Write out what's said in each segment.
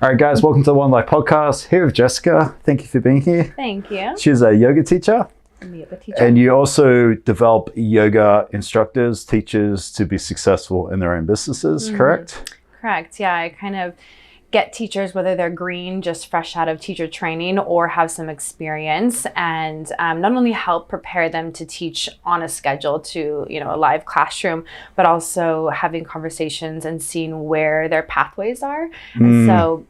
All right, guys, welcome to the Onelife Podcast. Here with Jessica. Thank you for being here. Thank you. She's a yoga teacher. I'm a yoga teacher. And you also develop yoga instructors, teachers to be successful in their own businesses, correct? Correct. Yeah, I kind of get teachers, whether they're green, just fresh out of teacher training, or have some experience, and not only help prepare them to teach on a schedule to, a live classroom, but also having conversations and seeing where their pathways are. And so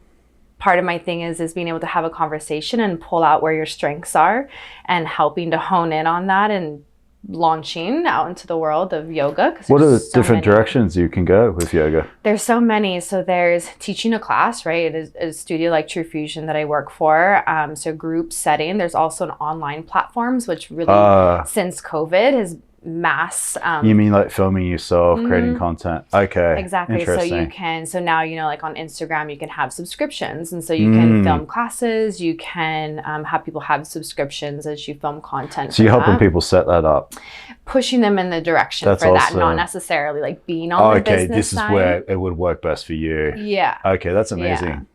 part of my thing is being able to have a conversation and pull out where your strengths are and helping to hone in on that and launching out into the world of yoga. What are the different directions you can go with yoga? There's so many. So there's teaching a class, right? It is a studio like True Fusion that I work for. So group setting. There's also an online platforms, which really, since COVID, has mass. You mean like filming yourself, creating content? Okay. Exactly. So now, like on Instagram, you can have subscriptions. And so you can film classes. You can have people have subscriptions as you film content. So you're helping people set that up? Pushing them in the direction for that, not necessarily like being on the business this side. Is where it would work best for you. Yeah. Okay, that's amazing.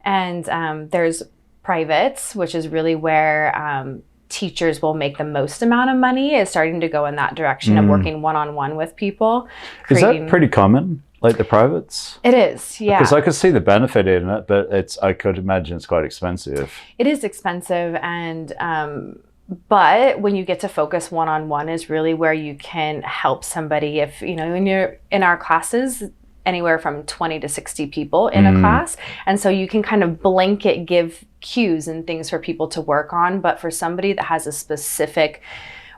Yeah. And there's privates, which is really where teachers will make the most amount of money, is starting to go in that direction of working one-on-one with people. Is that pretty common, like the privates? It is, yeah. Because I could see the benefit in it, but I could imagine it's quite expensive. It is expensive, and but when you get to focus one-on-one is really where you can help somebody. If, when you're in our classes, anywhere from 20 to 60 people in a class. And so you can kind of blanket give cues and things for people to work on. But for somebody that has a specific,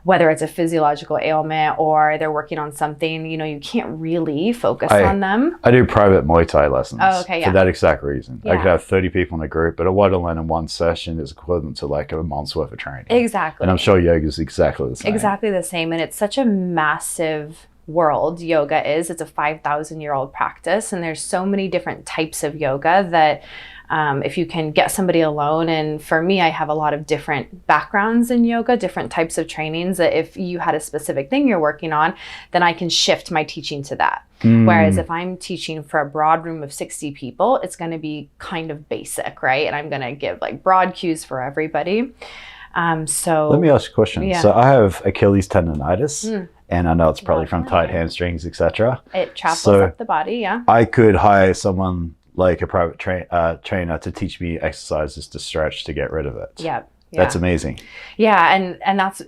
whether it's a physiological ailment or they're working on something, you can't really focus on them. I do private Muay Thai lessons for that exact reason. I could have 30 people in a group, but what I learn in one session is equivalent to like a month's worth of training. Exactly. And I'm sure yoga is exactly the same. Exactly the same. And it's such a massive world yoga is. It's a 5,000-year-old practice, and there's so many different types of yoga that if you can get somebody alone, and for me, I have a lot of different backgrounds in yoga, different types of trainings, that if you had a specific thing you're working on, then I can shift my teaching to that. Whereas if I'm teaching for a broad room of 60 people, it's going to be kind of basic, right? And I'm going to give like broad cues for everybody. So let me ask you a question. Yeah. So I have Achilles tendonitis. And I know it's probably from tight hamstrings, etc. It travels up the body, yeah. I could hire someone like a private trainer to teach me exercises to stretch to get rid of it. Yeah. That's amazing. Yeah, and that's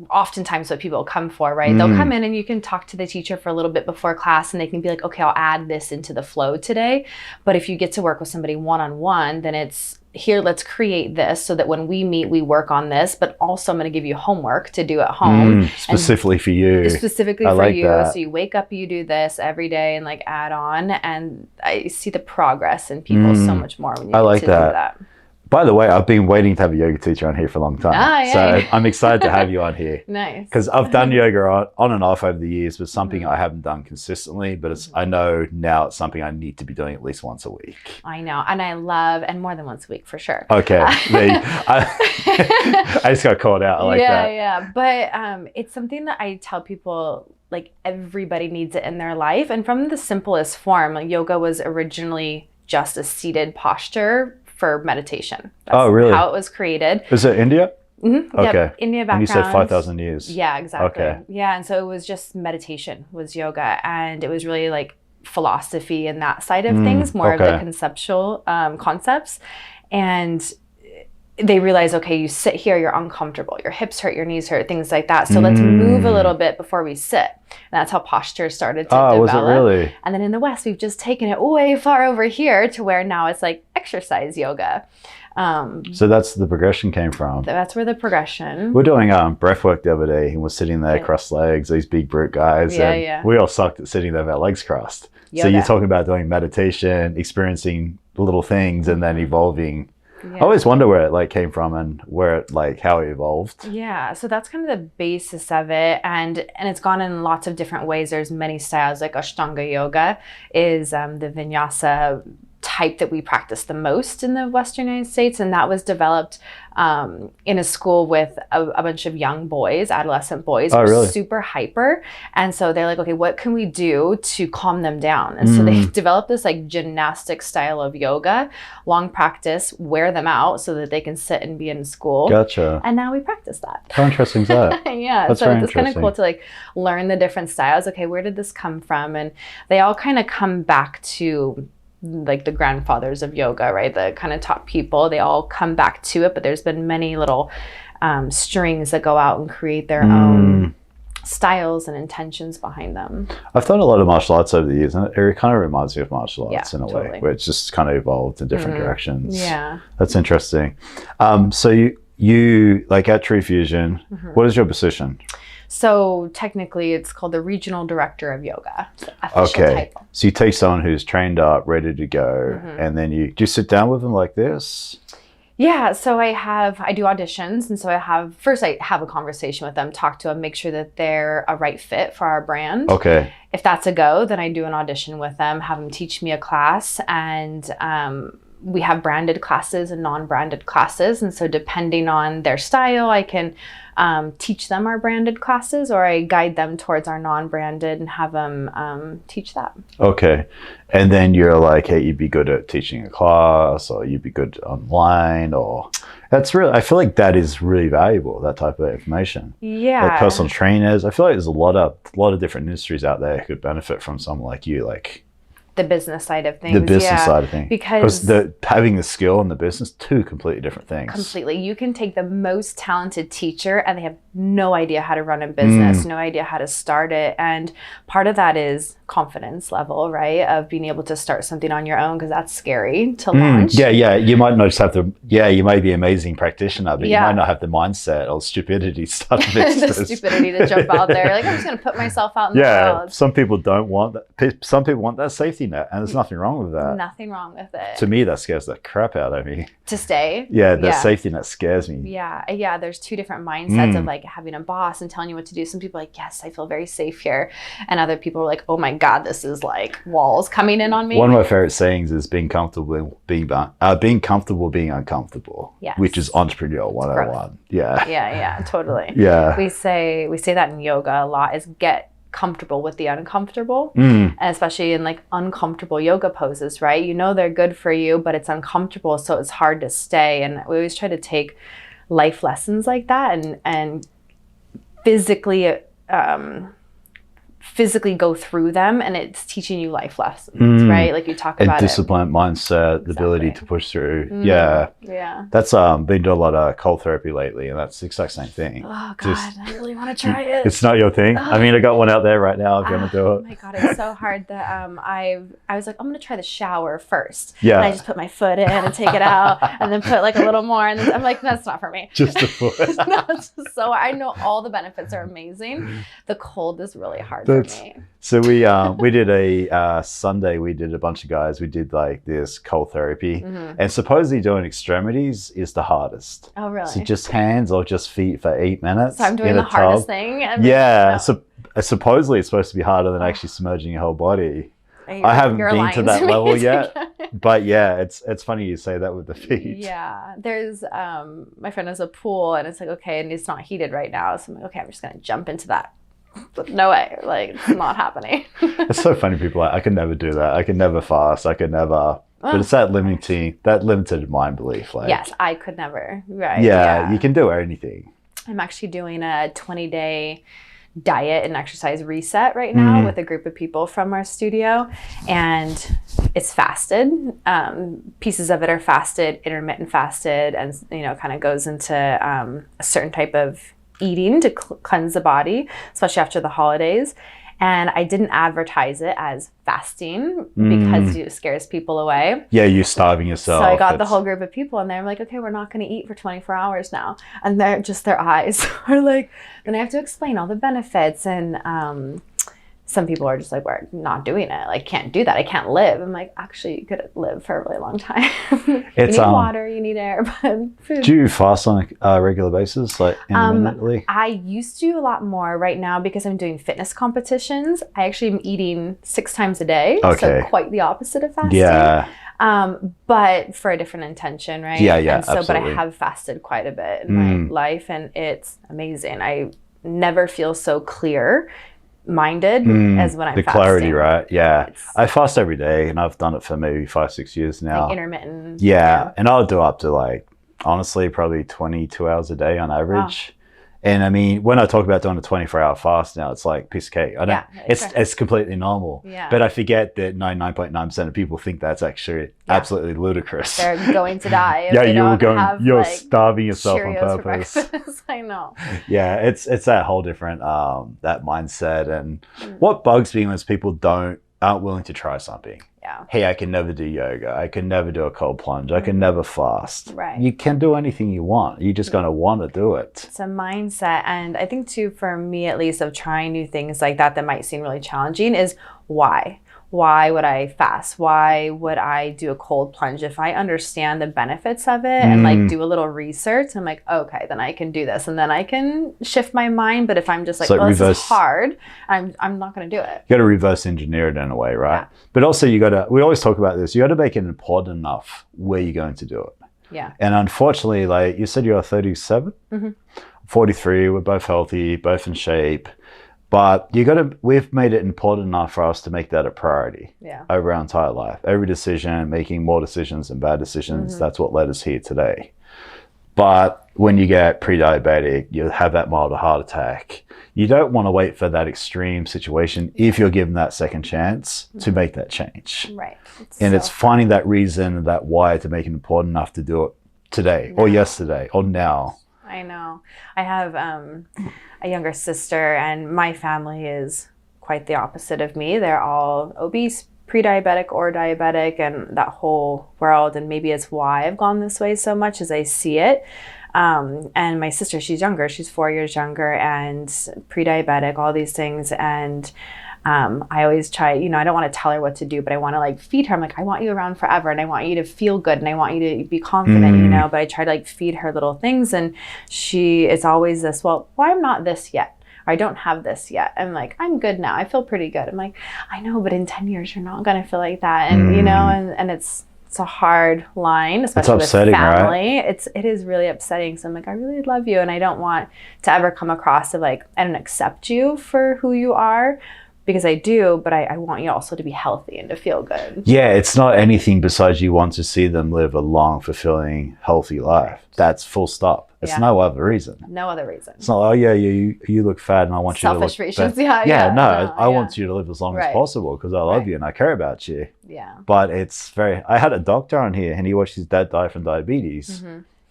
oftentimes what people come for, right? They'll come in and you can talk to the teacher for a little bit before class, and they can be like, okay, I'll add this into the flow today. But if you get to work with somebody one-on-one, then it's, here, let's create this so that when we meet, we work on this, but also I'm going to give you homework to do at home. Specifically for you. Specifically for you. So you wake up, you do this every day and like add on. And I see the progress in people so much more when you get to do that. By the way, I've been waiting to have a yoga teacher on here for a long time. So I'm excited to have you on here. Nice. Because I've done yoga on and off over the years, but something I haven't done consistently. But I know now it's something I need to be doing at least once a week. I know. And I love, and more than once a week for sure. Okay. I just got called out. I like that. Yeah. But it's something that I tell people, like everybody needs it in their life. And from the simplest form, like yoga was originally just a seated posture for meditation. That's really? How it was created. Is it India? Mm-hmm. Okay. Yep. India background. And you said 5,000 years. Yeah, exactly. Okay. Yeah, and so it was just meditation was yoga, and it was really like philosophy and that side of things, more of the conceptual concepts. And they realize, okay, you sit here, you're uncomfortable, your hips hurt, your knees hurt, things like that. So let's move a little bit before we sit. And that's how posture started to develop. Was it really? And then in the West, we've just taken it way far over here to where now it's like exercise yoga. So that's the progression came from. That's where the progression. We're doing breath work the other day, and we're sitting there crossed legs, these big brute guys. And we all sucked at sitting there with our legs crossed. Yoga. So you're talking about doing meditation, experiencing little things, and then evolving. Yeah. I always wonder where it came from and how it evolved. Yeah, so that's kind of the basis of it, and it's gone in lots of different ways. There's many styles, like Ashtanga yoga is the vinyasa type that we practice the most in the Western United States. And that was developed in a school with a bunch of young boys, adolescent boys, who were super hyper. And so they're like, okay, what can we do to calm them down? And so they developed this like gymnastic style of yoga, long practice, wear them out so that they can sit and be in school. Gotcha. And now we practice that. How interesting is that? Yeah. That's so it's kind of cool to like learn the different styles. Okay, where did this come from? And they all kind of come back to like the grandfathers of yoga, right? The kind of top people, they all come back to it, but there's been many little strings that go out and create their own styles and intentions behind them. I've done a lot of martial arts over the years, and it kind of reminds me of martial arts in a way, where it's just kind of evolved in different directions. Yeah. That's interesting. So you like at True Fusion, what is your position? So technically it's called the Regional Director of Yoga. Official title. So you take someone who's trained up, ready to go, and then you sit down with them like this? Yeah, so I do auditions, and so I have a conversation with them, talk to them, make sure that they're a right fit for our brand. Okay. If that's a go, then I do an audition with them, have them teach me a class, and we have branded classes and non-branded classes. And so depending on their style, I can teach them our branded classes, or I guide them towards our non-branded and have them teach that. Okay. And then you're like, hey, you'd be good at teaching a class, or you'd be good online, or that's really, I feel like that is really valuable, that type of information. Yeah. Like personal trainers. I feel like there's a lot of different industries out there who could benefit from someone like you, like the business side of things. The business side of things. Because having the skill and the business, two completely different things. Completely. You can take the most talented teacher and they have no idea how to run a business, no idea how to start it. And part of that is confidence level, right? Of being able to start something on your own, because that's scary to launch. Yeah. You might not just have you may be an amazing practitioner, but you might not have the mindset or stupidity to start a business. The stupidity to jump out there. Like, I'm just going to put myself out in the world. Some people don't want that. Some people want that safety net, and there's nothing wrong with that. Nothing wrong with it. To me, that scares the crap out of me. To stay? Yeah, the safety net scares me. Yeah. There's two different mindsets of like having a boss and telling you what to do. Some people are like, yes, I feel very safe here. And other people are like, oh my God, this is like walls coming in on me. One of my favorite sayings is being comfortable being uncomfortable. Yes. Which is entrepreneurial 101. Yeah, totally. Yeah. We say that in yoga a lot, is get comfortable with the uncomfortable, and especially in like uncomfortable yoga poses, right? You know they're good for you, but it's uncomfortable, so it's hard to stay. And we always try to take life lessons like that and physically go through them, and it's teaching you life lessons, right? Like you talk about discipline, mindset, the ability to push through. Yeah. That's been doing a lot of cold therapy lately, and that's the exact same thing. Oh God, I really want to try it. It's not your thing. I mean, I got one out there right now if you want to do it. Oh my God, it's so hard that I was like, I'm gonna try the shower first. Yeah. And I just put my foot in and take it out, and then put like a little more, and then I'm like, that's not for me. Just the foot. No, it's just so I know all the benefits are amazing. The cold is really hard. So we did a Sunday. We did a bunch of guys. We did like this cold therapy, and supposedly doing extremities is the hardest. Oh, really? So just hands or just feet for 8 minutes. So I'm doing the hardest thing. So supposedly it's supposed to be harder than actually submerging your whole body. I haven't been to that level yet, but yeah, it's funny you say that with the feet. Yeah, there's my friend has a pool, and it's like, okay, and it's not heated right now, so I'm like, okay, I'm just gonna jump into that. But no way, like it's not happening. It's so funny. People are like, I could never do that. I could never fast. I could never. But it's that limited mind belief. Like, yes, I could never. Right. Yeah, you can do anything. I'm actually doing a 20-day diet and exercise reset right now with a group of people from our studio, and it's fasted. Pieces of it are fasted, intermittent fasted, and kind of goes into a certain type of eating to cleanse the body, especially after the holidays. And I didn't advertise it as fasting because it scares people away. Yeah, you're starving yourself. So I got the whole group of people in there. I'm like, okay, we're not going to eat for 24 hours now. And their eyes are like, then I have to explain all the benefits. And some people are just like, we're not doing it. Like, can't do that. I can't live. I'm like, actually, you could live for a really long time. You need water, you need air, but food. Do you fast on a regular basis, like intermittently? I used to a lot more. Right now, because I'm doing fitness competitions, I actually am eating 6 times a day. Okay. So quite the opposite of fasting. Yeah. But for a different intention, right? Yeah, and so, absolutely. But I have fasted quite a bit in my life, and it's amazing. I never feel so clear-minded as when I'm fasting. The clarity, right? Yeah. I fast every day, and I've done it for maybe 5-6 years now. Like intermittent. Yeah, and I'll do up to like, honestly, probably 22 hours a day on average. Wow. And I mean, when I talk about doing a 24-hour fast now, it's like piece of cake. I don't. It's completely normal. Yeah. But I forget that 99.9% of people think that's actually absolutely ludicrous. They're going to die. You're starving yourself Cheerios on purpose. I know. Yeah, it's that whole different that mindset, and what bugs me is people aren't willing to try something. Yeah. Hey, I can never do yoga. I can never do a cold plunge. I can never fast. Right. You can do anything you want. You're just going to want to do it. It's a mindset. And I think too, for me at least, of trying new things like that might seem really challenging is why? Why would I fast? Why would I do a cold plunge? If I understand the benefits of it and like do a little research, I'm like, okay, then I can do this, and then I can shift my mind. But if I'm just like, this is hard, I'm not going to do it. You got to reverse engineer it in a way, right? Yeah. But also we always talk about this. You got to make it important enough where you're going to do it. Yeah. And unfortunately, like you said, you're 37, 43. We're both healthy, both in shape. But we've made it important enough for us to make that a priority over our entire life. Every decision, making more decisions than bad decisions, that's what led us here today. But when you get pre-diabetic, you have that mild heart attack, you don't want to wait for that situation if you're given that second chance to make that change. Right. It's finding that reason, that why to make it important enough to do it today or yesterday or now. I know. I have a younger sister, and my family is quite the opposite of me. They're all obese, pre-diabetic or diabetic, and that whole world. And maybe it's why I've gone this way so much as I see it. And my sister, she's younger. She's 4 years younger and pre-diabetic, all these things. And I always try, I don't want to tell her what to do, but I want to like feed her. I'm like, I want you around forever, and I want you to feel good, and I want you to be confident, but I try to like feed her little things, and it's always this, well, I'm not this yet. Or I don't have this yet. I'm like, I'm good now. I feel pretty good. I'm like, I know, but in 10 years, you're not going to feel like that. And, and it's a hard line, especially with family. Right? It is really upsetting. So I'm like, I really love you, and I don't want to ever come across of like, I don't accept you for who you are, because I do, but I want you also to be healthy and to feel good. Yeah, it's not anything besides you want to see them live a long, fulfilling, healthy life. Right. That's full stop. It's no other reason. No other reason. It's not, oh yeah, you look fat and I want you to look fat. Selfish reasons, I want you to live as long as possible because I love you and I care about you. Yeah. But I had a doctor on here and he watched his dad die from diabetes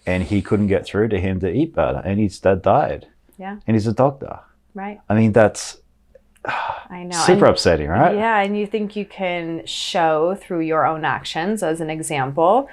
and he couldn't get through to him to eat better and his dad died. Yeah. And he's a doctor. Right. I mean, that's... I know. Super upsetting, right? Yeah, and you think you can show through your own actions as an example.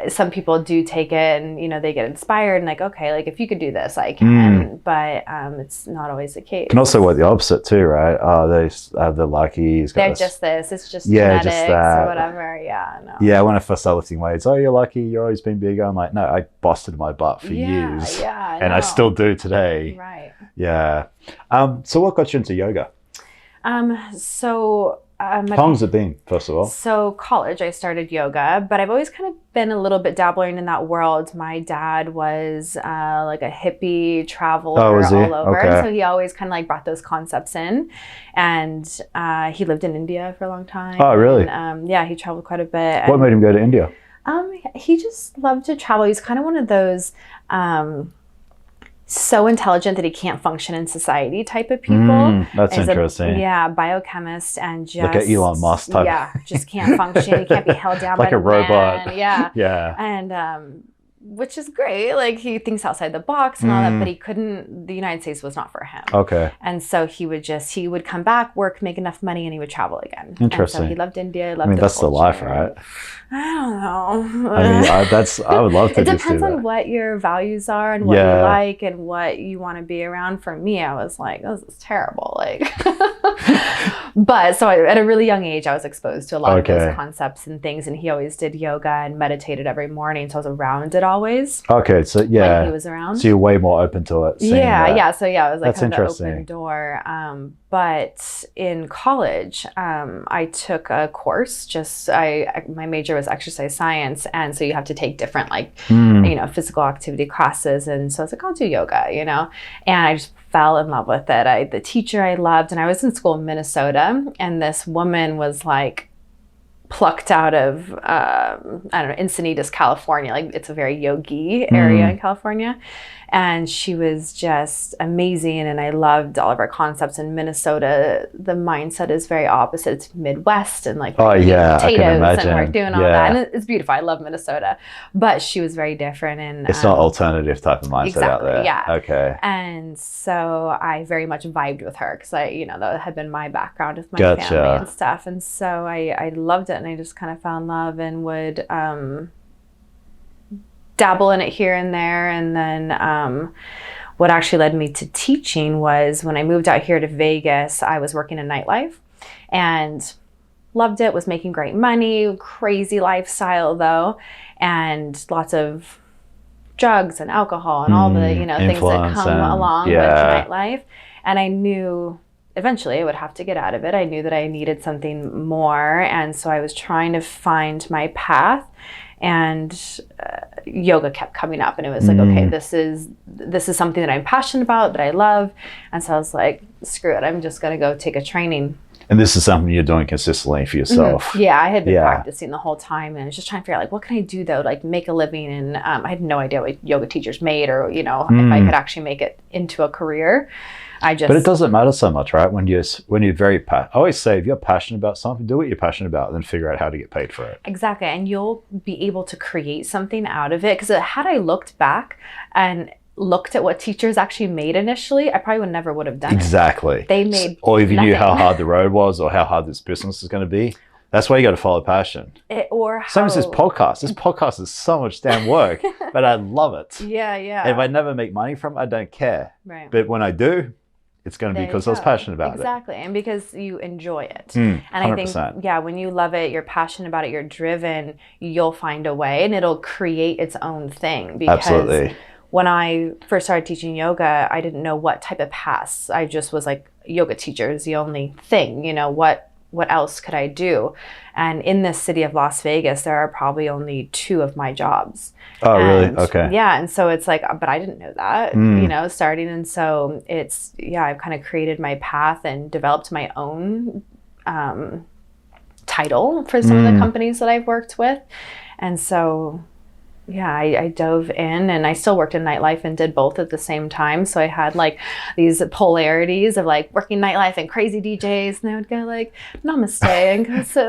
Some people do take it and, they get inspired and like, okay, like if you could do this, I can. But it's not always the case. And also the opposite too, right? They're lucky. They're just this. It's just genetics or whatever. Yeah, no. Yeah, when I first started lifting weights, you're lucky. You're always been bigger. I'm like, no, I busted my butt for years. Yeah, and I still do today. Right. Yeah. So what got you into yoga? How long has it been, first of all? So college, I started yoga, but I've always kind of been a little bit dabbling in that world. My dad was like a hippie traveler all over. Okay. So he always kind of like brought those concepts in. And he lived in India for a long time. Oh, really? And, he traveled quite a bit. What made him go to India? He just loved to travel. He's kind of one of those... so intelligent that he can't function in society type of people. That's interesting. Biochemist and just... Like an Elon Musk type. Yeah, just can't function. He can't be held down like by a robot. Man. Yeah. Yeah. And which is great. Like he thinks outside the box and all that, but he couldn't, the United States was not for him. Okay. And so he would come back, work, make enough money, and he would travel again. Interesting. And so he loved India, loved the that's culture. The life, right? I don't know. I would love to. It depends on what your values are and what you like and what you want to be around. For me, I was like, oh, this is terrible. Like, but so at a really young age, I was exposed to a lot of those concepts and things. And he always did yoga and meditated every morning. So I was around it always. Okay, so when he was around, so you're way more open to it. Yeah. So I was like kind of the open door. But in college, I took a course. My major was exercise science, and so you have to take different physical activity classes. And so I was like, I'll do yoga, and I just fell in love with it. The teacher I loved, and I was in school in Minnesota, and this woman was like plucked out of Encinitas, California. Like, it's a very yogi area in California. And she was just amazing, and I loved all of her concepts. In Minnesota, the mindset is very opposite. It's Midwest, and like potatoes, I can imagine. And we're doing all that. And it's beautiful. I love Minnesota, but she was very different. And it's not alternative type of mindset out there. Yeah. Okay. And so I very much vibed with her because that had been my background with my family and stuff. And so I loved it, and I just kind of fell in love and would dabble in it here and there. And then what actually led me to teaching was when I moved out here to Vegas, I was working in nightlife and loved it, was making great money, crazy lifestyle though, and lots of drugs and alcohol and all the things that come along with nightlife. And I knew eventually I would have to get out of it. I knew that I needed something more. And so I was trying to find my path, and yoga kept coming up, and it was like, okay, this is something that I'm passionate about, that I love. And so I was like, screw it, I'm just going to go take a training. And this is something you're doing consistently for yourself. Yeah, I had been practicing the whole time, and I was just trying to figure out, like, what can I do though, like make a living? And I had no idea what yoga teachers made, or if I could actually make it into a career. But it doesn't matter so much, right? When you're very I always say, if you're passionate about something, do what you're passionate about, then figure out how to get paid for it. Exactly, and you'll be able to create something out of it. Because had I looked back and looked at what teachers actually made initially, I probably never would have done it. Exactly. They made or if you knew how hard the road was, or how hard this business is going to be. That's why you got to follow passion. Same as this podcast. This podcast is so much damn work, but I love it. Yeah. And if I never make money from it, I don't care. Right. But when I do, it's going to be because I was passionate about it. Exactly. And because you enjoy it. And 100%. I think, when you love it, you're passionate about it, you're driven, you'll find a way, and it'll create its own thing. Because absolutely. When I first started teaching yoga, I didn't know what type of paths. I just was like, yoga teacher is the only thing, what else could I do? And in this city of Las Vegas, there are probably only 2 of my jobs. Oh, really? Okay. Yeah. And so it's like, but I didn't know that, starting. And so it's, I've kind of created my path and developed my own title for some of the companies that I've worked with. And so, I dove in, and I still worked in nightlife and did both at the same time. So I had like these polarities of like working nightlife and crazy DJs, and I would go like, namaste, and go sit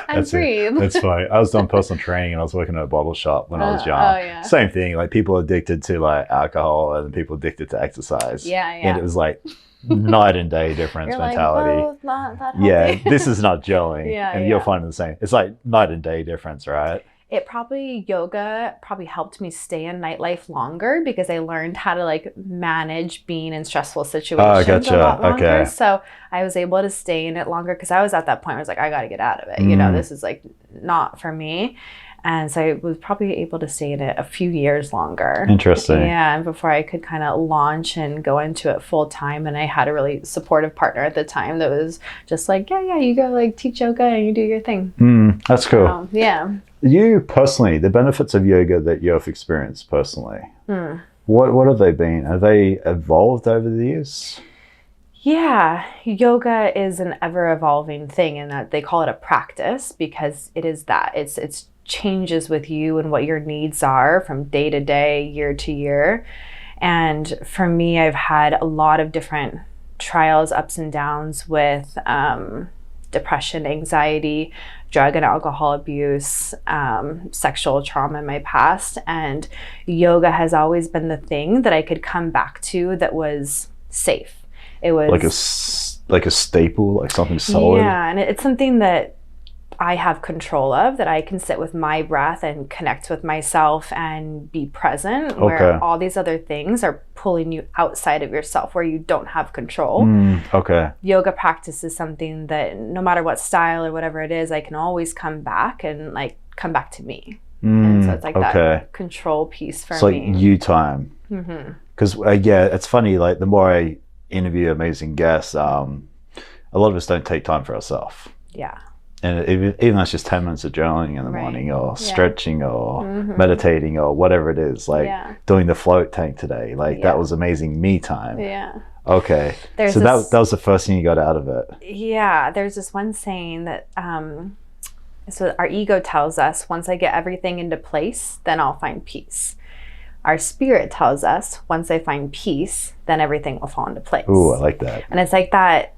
and breathe. That's funny. I was doing personal training, and I was working at a bottle shop when I was young. Same thing, like people addicted to like alcohol and people addicted to exercise. And it was like night and day difference. You're mentality. Like, both not that healthy. This is not gelling. And you're finding the same. It's like night and day difference, right? Yoga probably helped me stay in nightlife longer, because I learned how to like manage being in stressful situations a lot longer. Okay. So I was able to stay in it longer, because I was at that point where I was like, I got to get out of it. This is like not for me. And so I was probably able to stay in it a few years longer. Interesting. Yeah, and before I could kind of launch and go into it full time. And I had a really supportive partner at the time that was just like, you go like teach yoga and you do your thing. That's cool. So, You personally, the benefits of yoga that you've experienced personally, what have they been? Have they evolved over the years? Yeah, yoga is an ever-evolving thing, in that they call it a practice, because it is that. It's changes with you and what your needs are from day to day, year to year. And for me, I've had a lot of different trials, ups and downs with depression, anxiety, drug and alcohol abuse, sexual trauma in my past. And yoga has always been the thing that I could come back to that was safe. It was like a staple, like something solid. Yeah, and it's something that I have control of, that I can sit with my breath and connect with myself and be present, where all these other things are pulling you outside of yourself, where you don't have control. Yoga practice is something that no matter what style or whatever it is, I can always come back and like come back to me. And so it's like that control piece for me. It's like you time. Because it's funny, like the more I interview amazing guests, a lot of us don't take time for ourselves. Yeah. And even that's just 10 minutes of journaling in the morning, or stretching, or meditating, or whatever it is, like doing the float tank today, like that was amazing me time. Yeah. Okay. So that was the first thing you got out of it. Yeah. There's this one saying that, so our ego tells us, once I get everything into place, then I'll find peace. Our spirit tells us, once I find peace, then everything will fall into place. Ooh, I like that. And it's like that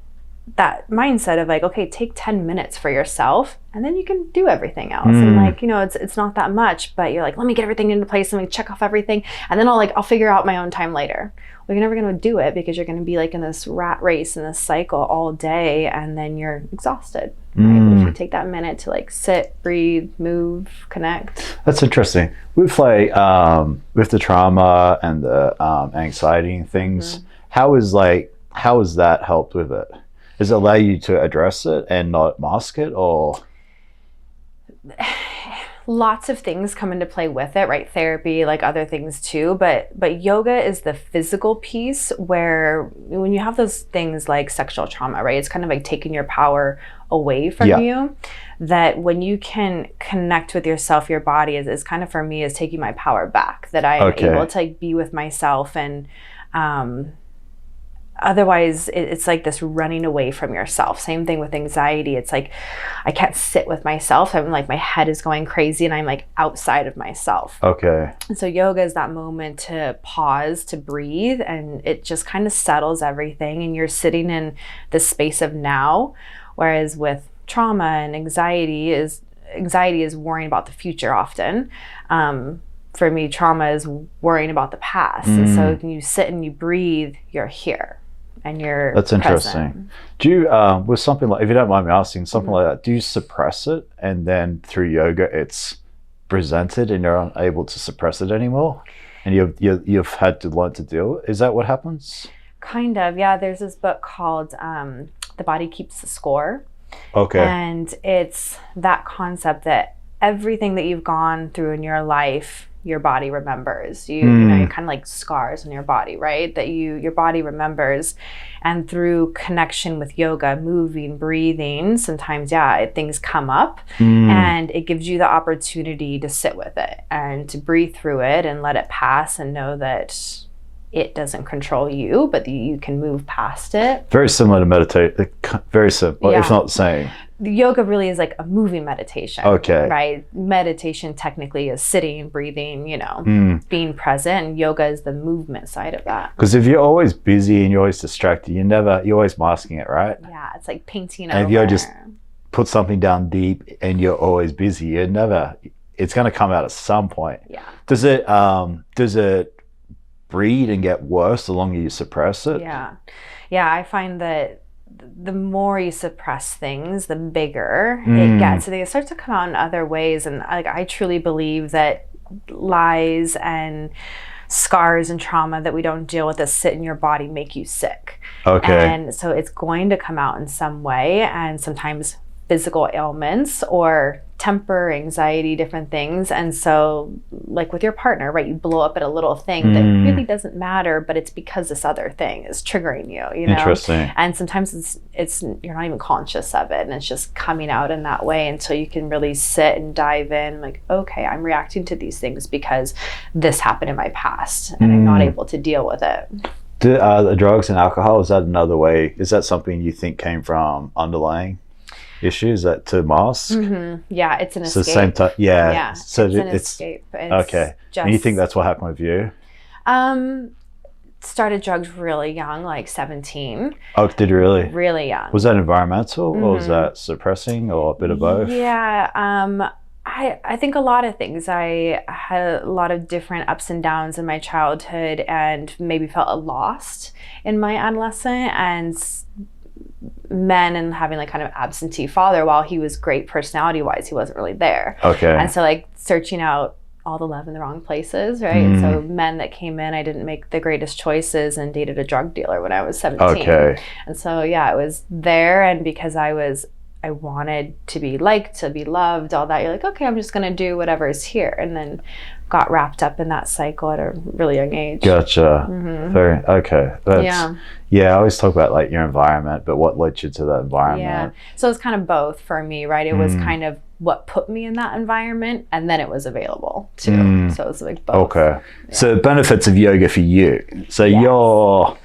mindset of like, okay, take 10 minutes for yourself, and then you can do everything else. And like, you know, it's not that much, but you're like, let me get everything into place, let me check off everything, and then I'll figure out my own time later. Well, you're never going to do it, because you're going to be like in this rat race, in this cycle all day, and then you're exhausted. Right? But if you take that minute to like sit, breathe, move, connect. That's interesting. With like with the trauma and the anxiety and things, how has that helped with it? Does it allow you to address it and not mask it, or? Lots of things come into play with it, right? Therapy, like other things too, but yoga is the physical piece, where when you have those things like sexual trauma, right? It's kind of like taking your power away from you. That when you can connect with yourself, your body is kind of, for me, is taking my power back. That I'm able to like be with myself, and otherwise it's like this running away from yourself. Same thing with anxiety. It's like I can't sit with myself. I'm like, my head is going crazy, and I'm like outside of myself. Okay. And so yoga is that moment to pause, to breathe, and it just kind of settles everything, and you're sitting in this space of now. Whereas with trauma and anxiety is worrying about the future often. For me, trauma is worrying about the past. And so when you sit and you breathe, you're here. And you're That's interesting. present. Do you, with something like, if you don't mind me asking, something like that, do you suppress it, and then through yoga it's presented and you're unable to suppress it anymore? And you've had to learn to deal with it? Is that what happens? Kind of, yeah. There's this book called The Body Keeps the Score. Okay. And it's that concept that everything that you've gone through in your life, your body remembers. You know, you're kind of like scars on your body, right? That your body remembers. And through connection with yoga, moving, breathing, sometimes, things come up, and it gives you the opportunity to sit with it and to breathe through it and let it pass, and know that it doesn't control you, but you can move past it. Very similar to meditate. Very simple, if not the same. Yoga really is like a moving meditation. Okay. Right? Meditation technically is sitting, breathing, you know, being present. And yoga is the movement side of that. Because if you're always busy and you're always distracted, you're always masking it, right? Yeah, it's like painting and over. If you just put something down deep and you're always busy, it's going to come out at some point. Yeah. Does it breed and get worse the longer you suppress it? Yeah. I find that the more you suppress things, the bigger it gets. So they start to come out in other ways. And I truly believe that lies and scars and trauma that we don't deal with that sit in your body make you sick. Okay. And so it's going to come out in some way, and sometimes physical ailments or temper, anxiety, different things. And so like with your partner, right, you blow up at a little thing that really doesn't matter, but it's because this other thing is triggering you know? Interesting. And sometimes it's you're not even conscious of it, and it's just coming out in that way until you can really sit and dive in, like, okay, I'm reacting to these things because this happened in my past, and I'm not able to deal with it. The drugs and alcohol, is that another way? Is that something you think came from underlying issues that to mask? Yeah, it's an escape. So same time, yeah. So it's an escape. It's okay. And you think that's what happened with you? Started drugs really young, like 17. Oh, did you really? Really young. Was that environmental, or was that suppressing, or a bit of both? Yeah, I think a lot of things. I had a lot of different ups and downs in my childhood, and maybe felt lost in my adolescent, and men, and having like kind of absentee father. While he was great personality wise, he wasn't really there. Okay. And so like searching out all the love in the wrong places, right? And so men that came in, I didn't make the greatest choices, and dated a drug dealer when I was 17. Okay. And so I was there, and because I I wanted to be liked, to be loved, all that. You're like, okay, I'm just going to do whatever is here. And then got wrapped up in that cycle at a really young age. Gotcha. Okay. I always talk about like your environment, but what led you to that environment? Yeah. So it's kind of both for me, right? It was kind of what put me in that environment, and then it was available too. So it was like both. Okay. Yeah. So benefits of yoga for you. So you're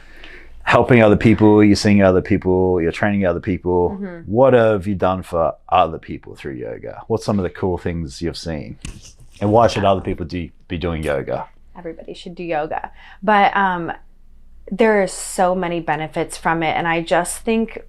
helping other people, you're seeing other people, you're training other people. What have you done for other people through yoga? What's some of the cool things you've seen? And why should other people be doing yoga? Everybody should do yoga. But there are so many benefits from it. And I just think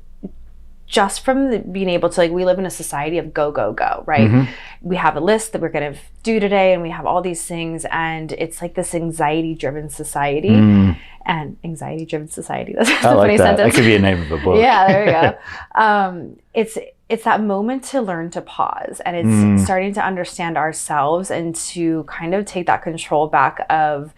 just from being able to, like, we live in a society of go, go, go, right? We have a list that we're going to do today, and we have all these things. And it's like this anxiety-driven society. And anxiety-driven society. That's a funny sentence. That could be a name of a book. Yeah, there you go. It's that moment to learn to pause, and it's starting to understand ourselves and to kind of take that control back of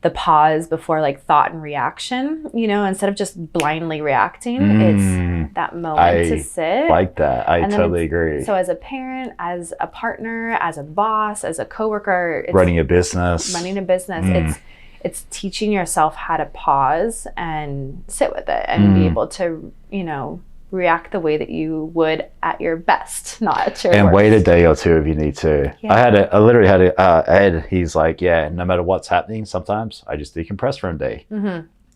the pause before like thought and reaction, you know, instead of just blindly reacting. It's that moment to sit. Like that. I totally agree. So as a parent, as a partner, as a boss, as a coworker, running a business, it's teaching yourself how to pause and sit with it and be able to, you know, react the way that you would at your best, not at your worst. Wait a day or two if you need to. I literally had Ed, he's like, no matter what's happening, sometimes I just decompress for a day.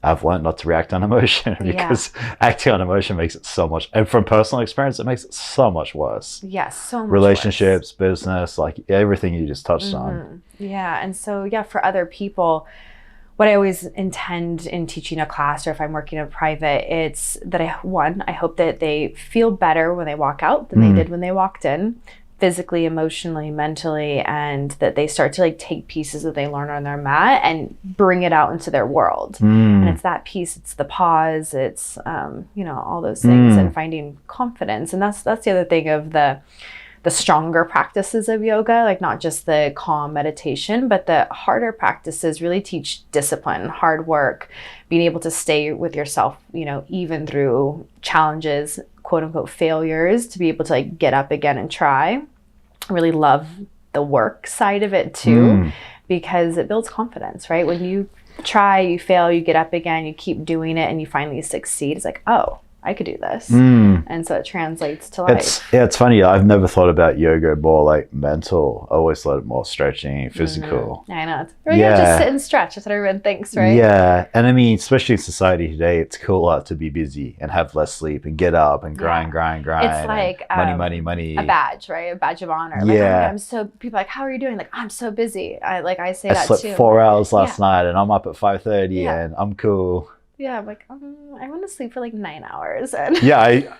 I've learned not to react on emotion because acting on emotion makes it so much, and from personal experience, it makes it so much worse. Yes, so much relationships, worse. Business, like everything you just touched on. Yeah, and so for other people, what I always intend in teaching a class, or if I'm working in private, it's that I hope that they feel better when they walk out than they did when they walked in, physically, emotionally, mentally, and that they start to like take pieces that they learn on their mat and bring it out into their world. And it's that piece, it's the pause, it's you know, all those things, and finding confidence. And that's the other thing of the stronger practices of yoga, like not just the calm meditation, but the harder practices really teach discipline, hard work, being able to stay with yourself, you know, even through challenges, quote unquote failures, to be able to like get up again and try. I really love the work side of it too, because it builds confidence, right? When you try, you fail, you get up again, you keep doing it, and you finally succeed. It's like, oh, I could do this. And so it translates to life. It's funny. I've never thought about yoga more like mental. I always thought it more stretching, physical. I know. Just sit and stretch. That's what everyone thinks, right? Yeah. And I mean, especially in society today, it's cool to be busy and have less sleep and get up and grind. It's like money. A badge, right? A badge of honor. Like, I'm so, people are like, how are you doing? Like, I'm so busy. I say that too. I slept 4 hours last night and I'm up at 5:30 and I'm cool. Yeah, I'm like, I want to sleep for like 9 hours. My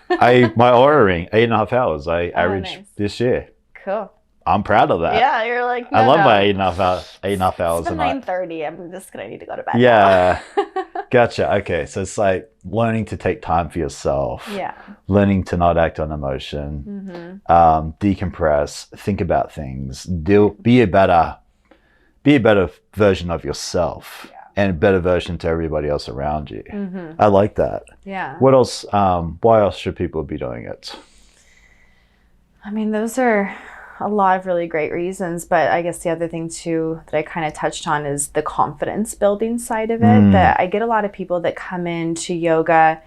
Oura ring, 8.5 hours. I averaged this year. Cool. I'm proud of that. Yeah, you're like, I love my 8.5 hours a night. 9:30. I'm just gonna need to go to bed. Yeah. Gotcha. Okay, so it's like learning to take time for yourself. Yeah. Learning to not act on emotion. Decompress. Think about things. Be a better version of yourself. Yeah. And a better version to everybody else around you. I like that. Yeah. What else? Why else should people be doing it? I mean, those are a lot of really great reasons. But I guess the other thing too that I kind of touched on is the confidence building side of it. That I get a lot of people that come into yoga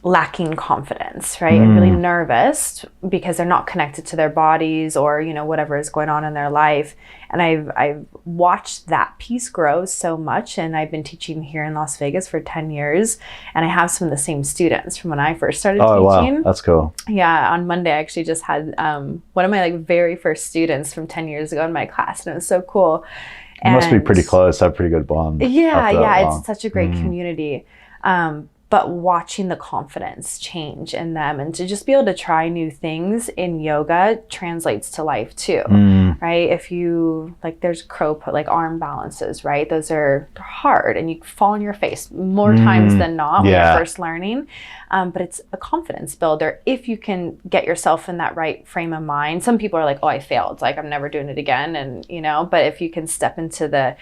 lacking confidence, right? And really nervous because they're not connected to their bodies or, you know, whatever is going on in their life. And I've watched that piece grow so much. And I've been teaching here in Las Vegas for 10 years. And I have some of the same students from when I first started teaching. Wow, that's cool. Yeah, on Monday I actually just had one of my like very first students from 10 years ago in my class. And it was so cool. You must be pretty close, have a pretty good bond. Yeah, it's such a great community. But watching the confidence change in them and to just be able to try new things in yoga translates to life too, right? If you, like there's arm balances, right? Those are hard and you fall on your face more times than not when you're first learning. But it's a confidence builder if you can get yourself in that right frame of mind. Some people are like, oh, I failed. Like I'm never doing it again. And, you know, but if you can step into the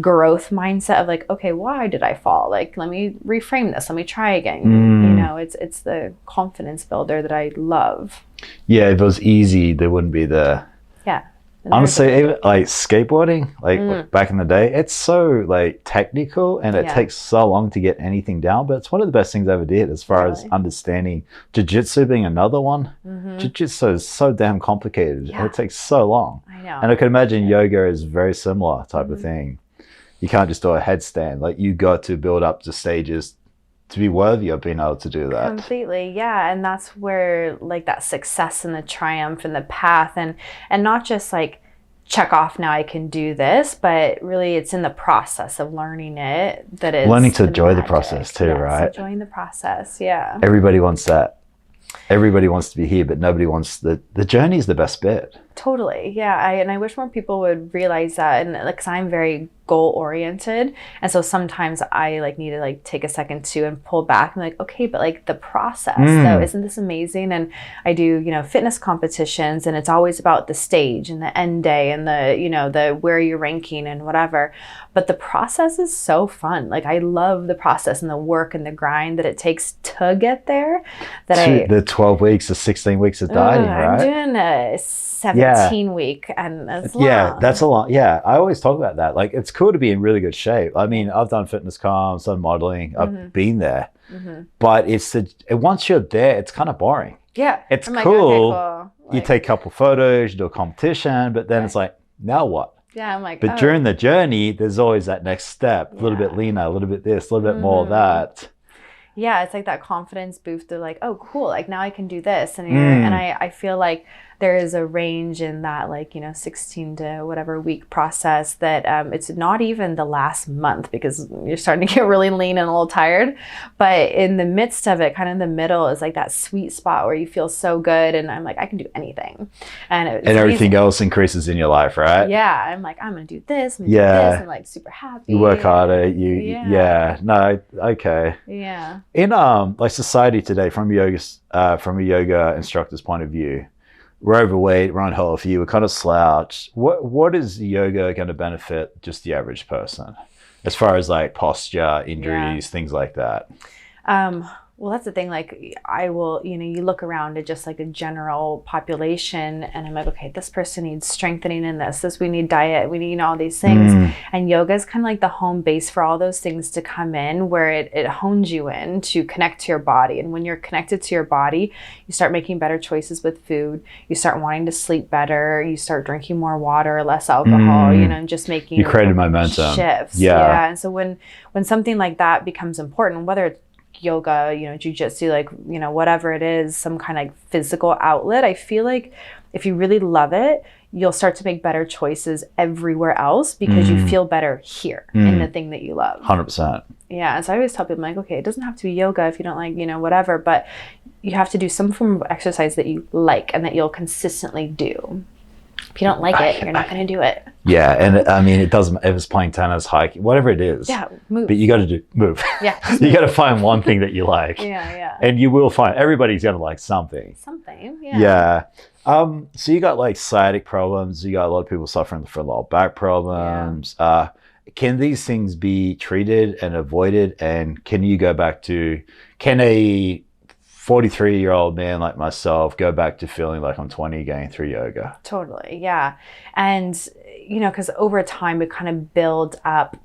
growth mindset of like, okay, why did I fall? Like, let me reframe this. Let me try again, you know, it's the confidence builder that I love. Yeah, if it was easy, there wouldn't be the... Yeah. Honestly, even like skateboarding, like back in the day, it's so like technical and it takes so long to get anything down. But it's one of the best things I ever did as far as understanding jiu-jitsu being another one. Jiu-jitsu is so damn complicated. And it takes so long. I know. And I can imagine yoga is very similar type of thing. You can't just do a headstand. Like you got to build up the stages to be worthy of being able to do that. Completely, yeah. And that's where like that success and the triumph and the path and not just like check off, now I can do this, but really it's in the process of learning it that is learning to enjoy the process too, right? Enjoying the process, yeah. Everybody wants that. Everybody wants to be here, but nobody wants the journey is the best bit. Totally, yeah. I wish more people would realize that, and like, 'cause I'm very goal oriented, and so sometimes I like need to like take a second too and pull back and like, okay, but like the process though, isn't this amazing? And I do, you know, fitness competitions, and it's always about the stage and the end day and the, you know, the where you're ranking and whatever, but the process is so fun. Like I love the process and the work and the grind that it takes to get there. The 12 weeks or 16 weeks of dieting, right? I'm doing a 17 week, and that's long. Yeah, that's a lot. Yeah, I always talk about that. Like, it's cool to be in really good shape. I mean, I've done fitness comps, done modeling, I've been there, but once you're there, it's kind of boring. Yeah, it's cool. Like, okay, cool. You take a couple photos, you do a competition, but then it's like, now what? Yeah, I'm like, but during the journey, there's always that next step. A little bit leaner, a little bit this, a little bit more of that. Yeah, it's like that confidence boost of like, oh, cool, like now I can do this. And and I feel like there is a range in that, like, you know, 16 to whatever week process that it's not even the last month, because you're starting to get really lean and a little tired. But in the midst of it, kind of in the middle, is like that sweet spot where you feel so good. And I'm like, I can do anything. And everything else increases in your life, right? Yeah. I'm like, I'm going to do this. I'm going to do this. I'm like super happy. You work harder. No, okay. Yeah. In like society today, from a yoga instructor's point of view, we're overweight, we're unhealthy, we're kind of slouched. What is yoga going to benefit just the average person as far as like posture, injuries, things like that? Well, that's the thing. Like, I will, you know, you look around at just like a general population, and I'm like, okay, this person needs strengthening in this, we need diet, we need, you know, all these things. And yoga is kind of like the home base for all those things to come in, where it hones you in to connect to your body. And when you're connected to your body, you start making better choices with food. You start wanting to sleep better. You start drinking more water, less alcohol, you know, and just making you created momentum shifts. Yeah. And so when something like that becomes important, whether it's yoga, you know, jiu-jitsu, like, you know, whatever it is, some kind of like physical outlet, I feel like if you really love it, you'll start to make better choices everywhere else, because you feel better here in the thing that you love. 100%. Yeah. And so I always tell people, I'm like, okay, it doesn't have to be yoga if you don't like, you know, whatever, but you have to do some form of exercise that you like and that you'll consistently do. If you don't like it, you're not going to do it. Yeah, and I mean, it doesn't, if it's playing tennis, hiking, whatever it is. Yeah, move. But you got to move. Yeah. You got to find one thing that you like. Yeah. And you will find, everybody's going to like something. Yeah. So you got like sciatic problems. You got a lot of people suffering from lower back problems. Yeah. Can these things be treated and avoided? And can you go back to, can a 43-year-old man like myself go back to feeling like I'm 20 going through yoga? Totally, yeah. And, you know, because over time we kind of build up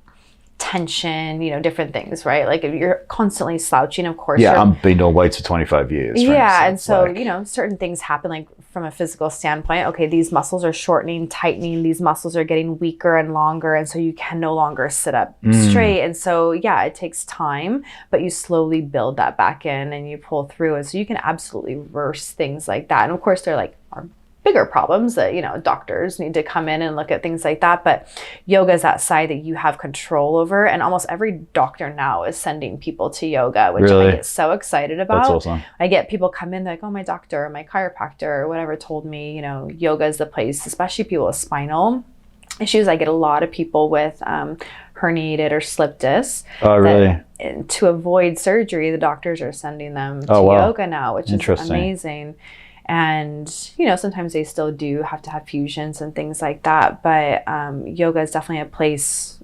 tension, you know, different things, right? Like if you're constantly slouching, of course. Yeah, I've been doing weights for 25 years. Yeah, and so, like, you know, certain things happen, like from a physical standpoint. Okay, these muscles are shortening, tightening, these muscles are getting weaker and longer, and so you can no longer sit up straight. And so, yeah, it takes time, but you slowly build that back in and you pull through. And so you can absolutely reverse things like that. And of course, they're like are bigger problems that, you know, doctors need to come in and look at things like that. But yoga is that side that you have control over. And almost every doctor now is sending people to yoga, which I get so excited about. That's awesome. I get people come in, they're like, oh, my doctor or my chiropractor or whatever told me, you know, yoga is the place, especially people with spinal issues. I get a lot of people with herniated or slip discs. Oh, really? To avoid surgery, the doctors are sending them to yoga now, which is amazing. And, you know, sometimes they still do have to have fusions and things like that. But yoga is definitely a place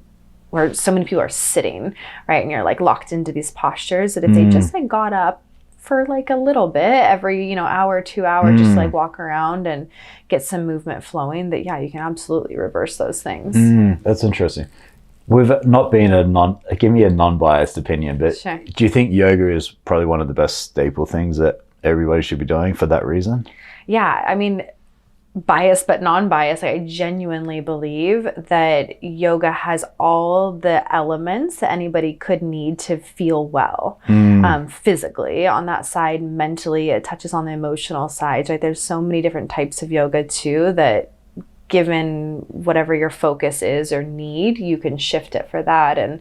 where so many people are sitting, right? And you're like locked into these postures that if they just like got up for like a little bit every, hour, 2 hours, just like walk around and get some movement flowing, that, yeah, you can absolutely reverse those things. That's interesting. With not being give me a non-biased opinion, but Sure. Do you think yoga is probably one of the best staple things that everybody should be doing for that reason? Yeah, I mean, biased but non-biased, I genuinely believe that yoga has all the elements that anybody could need to feel well, physically on that side, mentally. It touches on the emotional side, right? There's so many different types of yoga too, that given whatever your focus is or need, you can shift it for that. And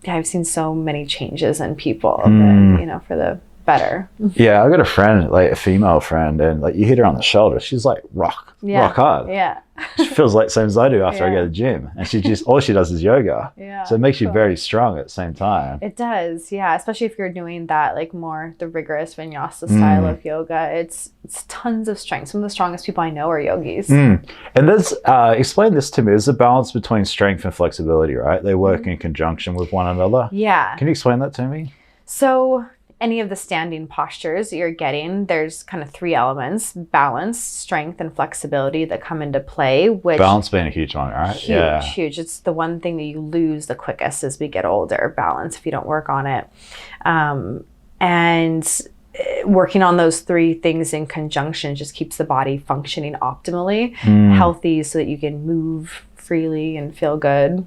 I've seen so many changes in people that, for the better. Yeah, I got a friend, like a female friend, and like you hit her on the shoulder, she's like rock hard. Yeah. She feels like the same as I do after I go to the gym, and she just all she does is yoga. Yeah. So it makes you very strong at the same time. It does, yeah. Especially if you're doing that like more the rigorous vinyasa style of yoga. It's tons of strength. Some of the strongest people I know are yogis. And there's explain this to me. There's a balance between strength and flexibility, right? They work in conjunction with one another. Yeah. Can you explain that to me? So any of the standing postures you're getting, there's kind of 3 elements: balance, strength, and flexibility that come into play. Which balance being a huge one, right? Huge. It's the one thing that you lose the quickest as we get older, balance, if you don't work on it. And working on those 3 things in conjunction just keeps the body functioning optimally, healthy, so that you can move freely and feel good.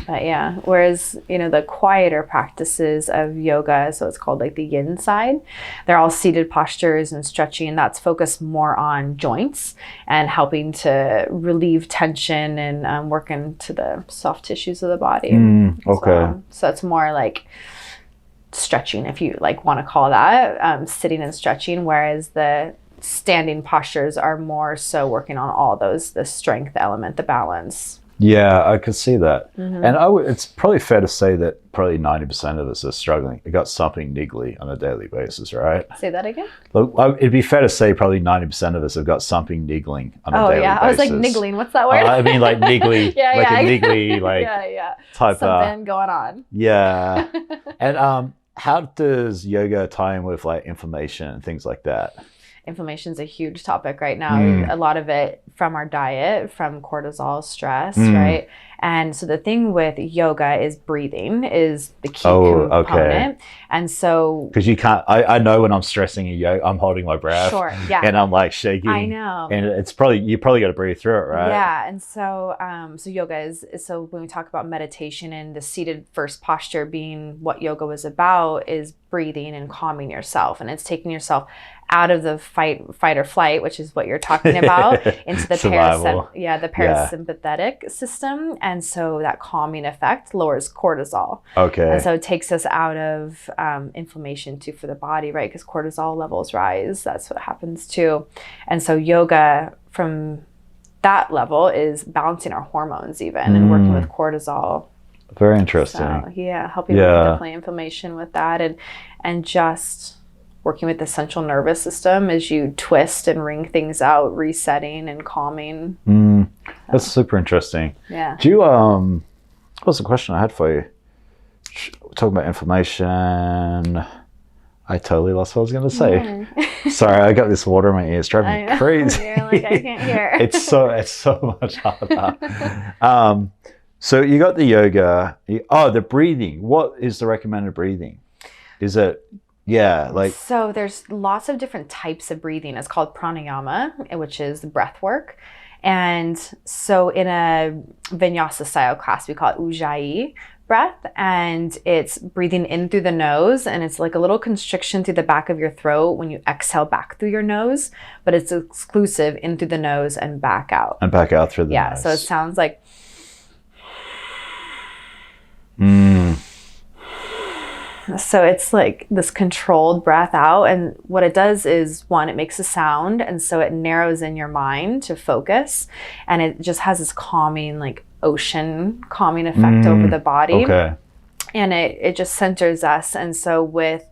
But yeah, whereas, the quieter practices of yoga, so it's called like the yin side, they're all seated postures and stretching. That's focused more on joints and helping to relieve tension and work into the soft tissues of the body. Okay. So it's more like stretching, if you like want to call that, sitting and stretching, whereas the standing postures are more so working on all those, the strength element, the balance. Yeah, I could see that. And it's probably fair to say that probably 90% of us are struggling. We got something niggly on a daily basis, right? Say that again? Look, it'd be fair to say probably 90% of us have got something niggling on a daily basis. I was like, niggling, what's that word? I mean like niggly, a niggly, like type something going on. Yeah. And how does yoga tie in with like inflammation and things like that? Inflammation is a huge topic right now. A lot of it from our diet, from cortisol, stress, right? And so the thing with yoga is breathing is the key component. Okay. And so... Because you can't... I know when I'm stressing in yoga, I'm holding my breath. Sure, yeah. And I'm like shaking. I know. And you probably got to breathe through it, right? Yeah. And so, so yoga is... So when we talk about meditation and the seated first posture being what yoga was about, is breathing and calming yourself. And it's taking yourself out of the fight or flight, which is what you're talking about, into the parasympathetic system. And so that calming effect lowers cortisol. Okay. And so it takes us out of inflammation too for the body, right? Because cortisol levels rise. That's what happens too. And so yoga from that level is balancing our hormones even and working with cortisol. Very interesting. So, helping with definitely inflammation with that and just working with the central nervous system as you twist and wring things out, resetting and calming. That's super interesting. Yeah. Do you, what was the question I had for you? Talking about inflammation. I totally lost what I was going to say. Sorry, I got this water in my ear. It's driving me crazy. You're like, I can't hear. It's so much harder. So you got the yoga. The breathing. What is the recommended breathing? Is it... So there's lots of different types of breathing. It's called pranayama, which is breath work. And so in a vinyasa style class, we call it ujjayi breath. And it's breathing in through the nose. And it's like a little constriction through the back of your throat when you exhale back through your nose. But it's exclusive in through the nose and back out. And back out through the nose. Yeah, so it sounds like... So it's like this controlled breath out. And what it does is, one, it makes a sound. And so it narrows in your mind to focus. And it just has this calming, like ocean calming effect over the body. Okay. And it just centers us. And so with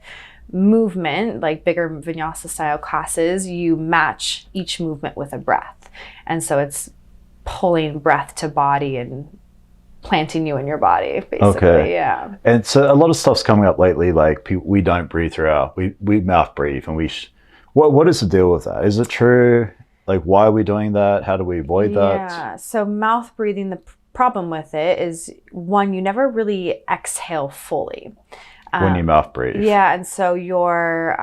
movement, like bigger vinyasa style classes, you match each movement with a breath. And so it's pulling breath to body and planting you in your body, basically. Okay. Yeah. And so a lot of stuff's coming up lately, like we don't breathe through we mouth breathe, and what is the deal with that? Is it true? Like, why are we doing that? How do we avoid that? Yeah. So mouth breathing, the problem with it is, one, you never really exhale fully. When you mouth breathe. Yeah. And so you're,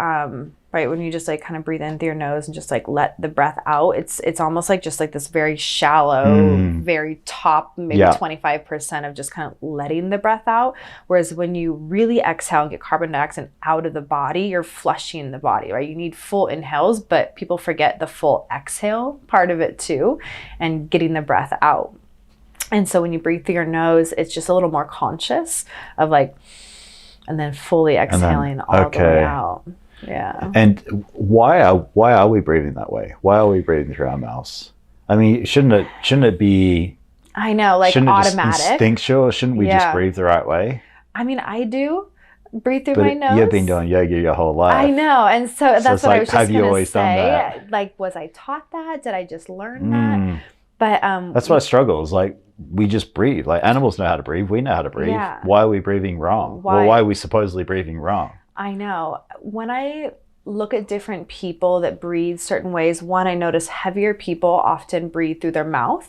right, when you just like kind of breathe in through your nose and just like let the breath out, it's almost like just like this very shallow, very top, maybe 25% of just kind of letting the breath out. Whereas when you really exhale and get carbon dioxide out of the body, you're flushing the body, right? You need full inhales, but people forget the full exhale part of it too, and getting the breath out. And so when you breathe through your nose, it's just a little more conscious of like, and then fully exhaling all the way out. Yeah. And why are we breathing that way? Why are we breathing through our mouths? I mean, shouldn't it be? I know, like automatic, just instinctual? Shouldn't we just breathe the right way? I mean, I do breathe through my nose. You've been doing yoga your whole life. I know, and so that's what I was just going to say. Done that? Like, was I taught that? Did I just learn that? But that's why I struggle. Is like, we just breathe. Like, animals know how to breathe. We know how to breathe. Yeah. Why are we breathing wrong? Why are we supposedly breathing wrong? I know. When I look at different people that breathe certain ways, one, I notice heavier people often breathe through their mouth.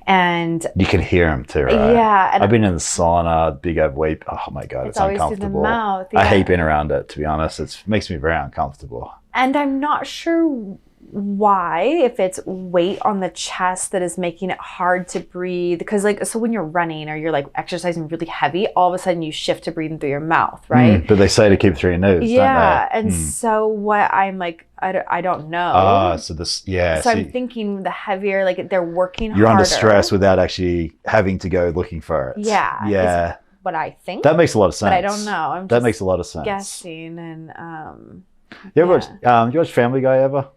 And you can hear them too, right? Yeah. And I've been in the sauna, big weight. Oh my God, it's always uncomfortable. through the mouth. Yeah. I hate being around it, to be honest. It makes me very uncomfortable. And I'm not sure why, if it's weight on the chest that is making it hard to breathe. Because like, so when you're running or you're like exercising really heavy, all of a sudden you shift to breathing through your mouth, right? But they say to keep it through your nose, don't they? And so what I'm like, I don't know. So I'm thinking the heavier, like they're working you're harder. Under stress without actually having to go looking for it. Yeah. What I think. That makes a lot of sense. But I don't know. That makes a lot of sense. Guessing and you watch Family Guy ever?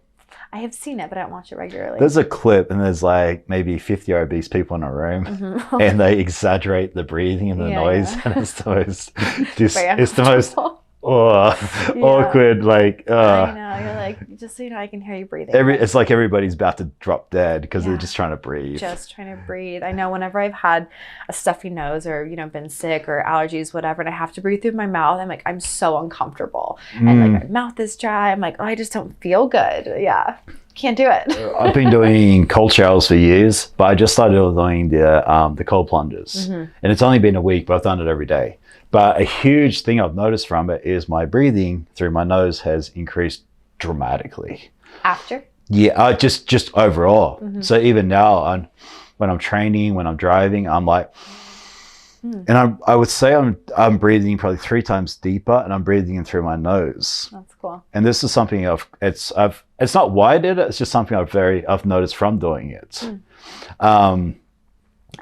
I have seen it, but I don't watch it regularly. There's a clip, and there's like maybe 50 obese people in a room, and they exaggerate the breathing and the noise, and it's the most awkward. Like, I know. You're like, just so you know, I can hear you breathing. It's like everybody's about to drop dead because they're just trying to breathe. Just trying to breathe. I know. Whenever I've had a stuffy nose or been sick or allergies, whatever, and I have to breathe through my mouth, I'm like, I'm so uncomfortable, and like my mouth is dry. I'm like, oh, I just don't feel good. Yeah. Can't do it. I've been doing cold showers for years, but I just started doing the cold plunges, and it's only been a week, but I've done it every day. But a huge thing I've noticed from it is my breathing through my nose has increased dramatically. After? Yeah, just overall. So even now, when I'm training, when I'm driving, I'm like, and I would say I'm breathing probably 3 times deeper, and I'm breathing in through my nose. That's cool. And this is something it's not why I did it. It's just something I've noticed from doing it.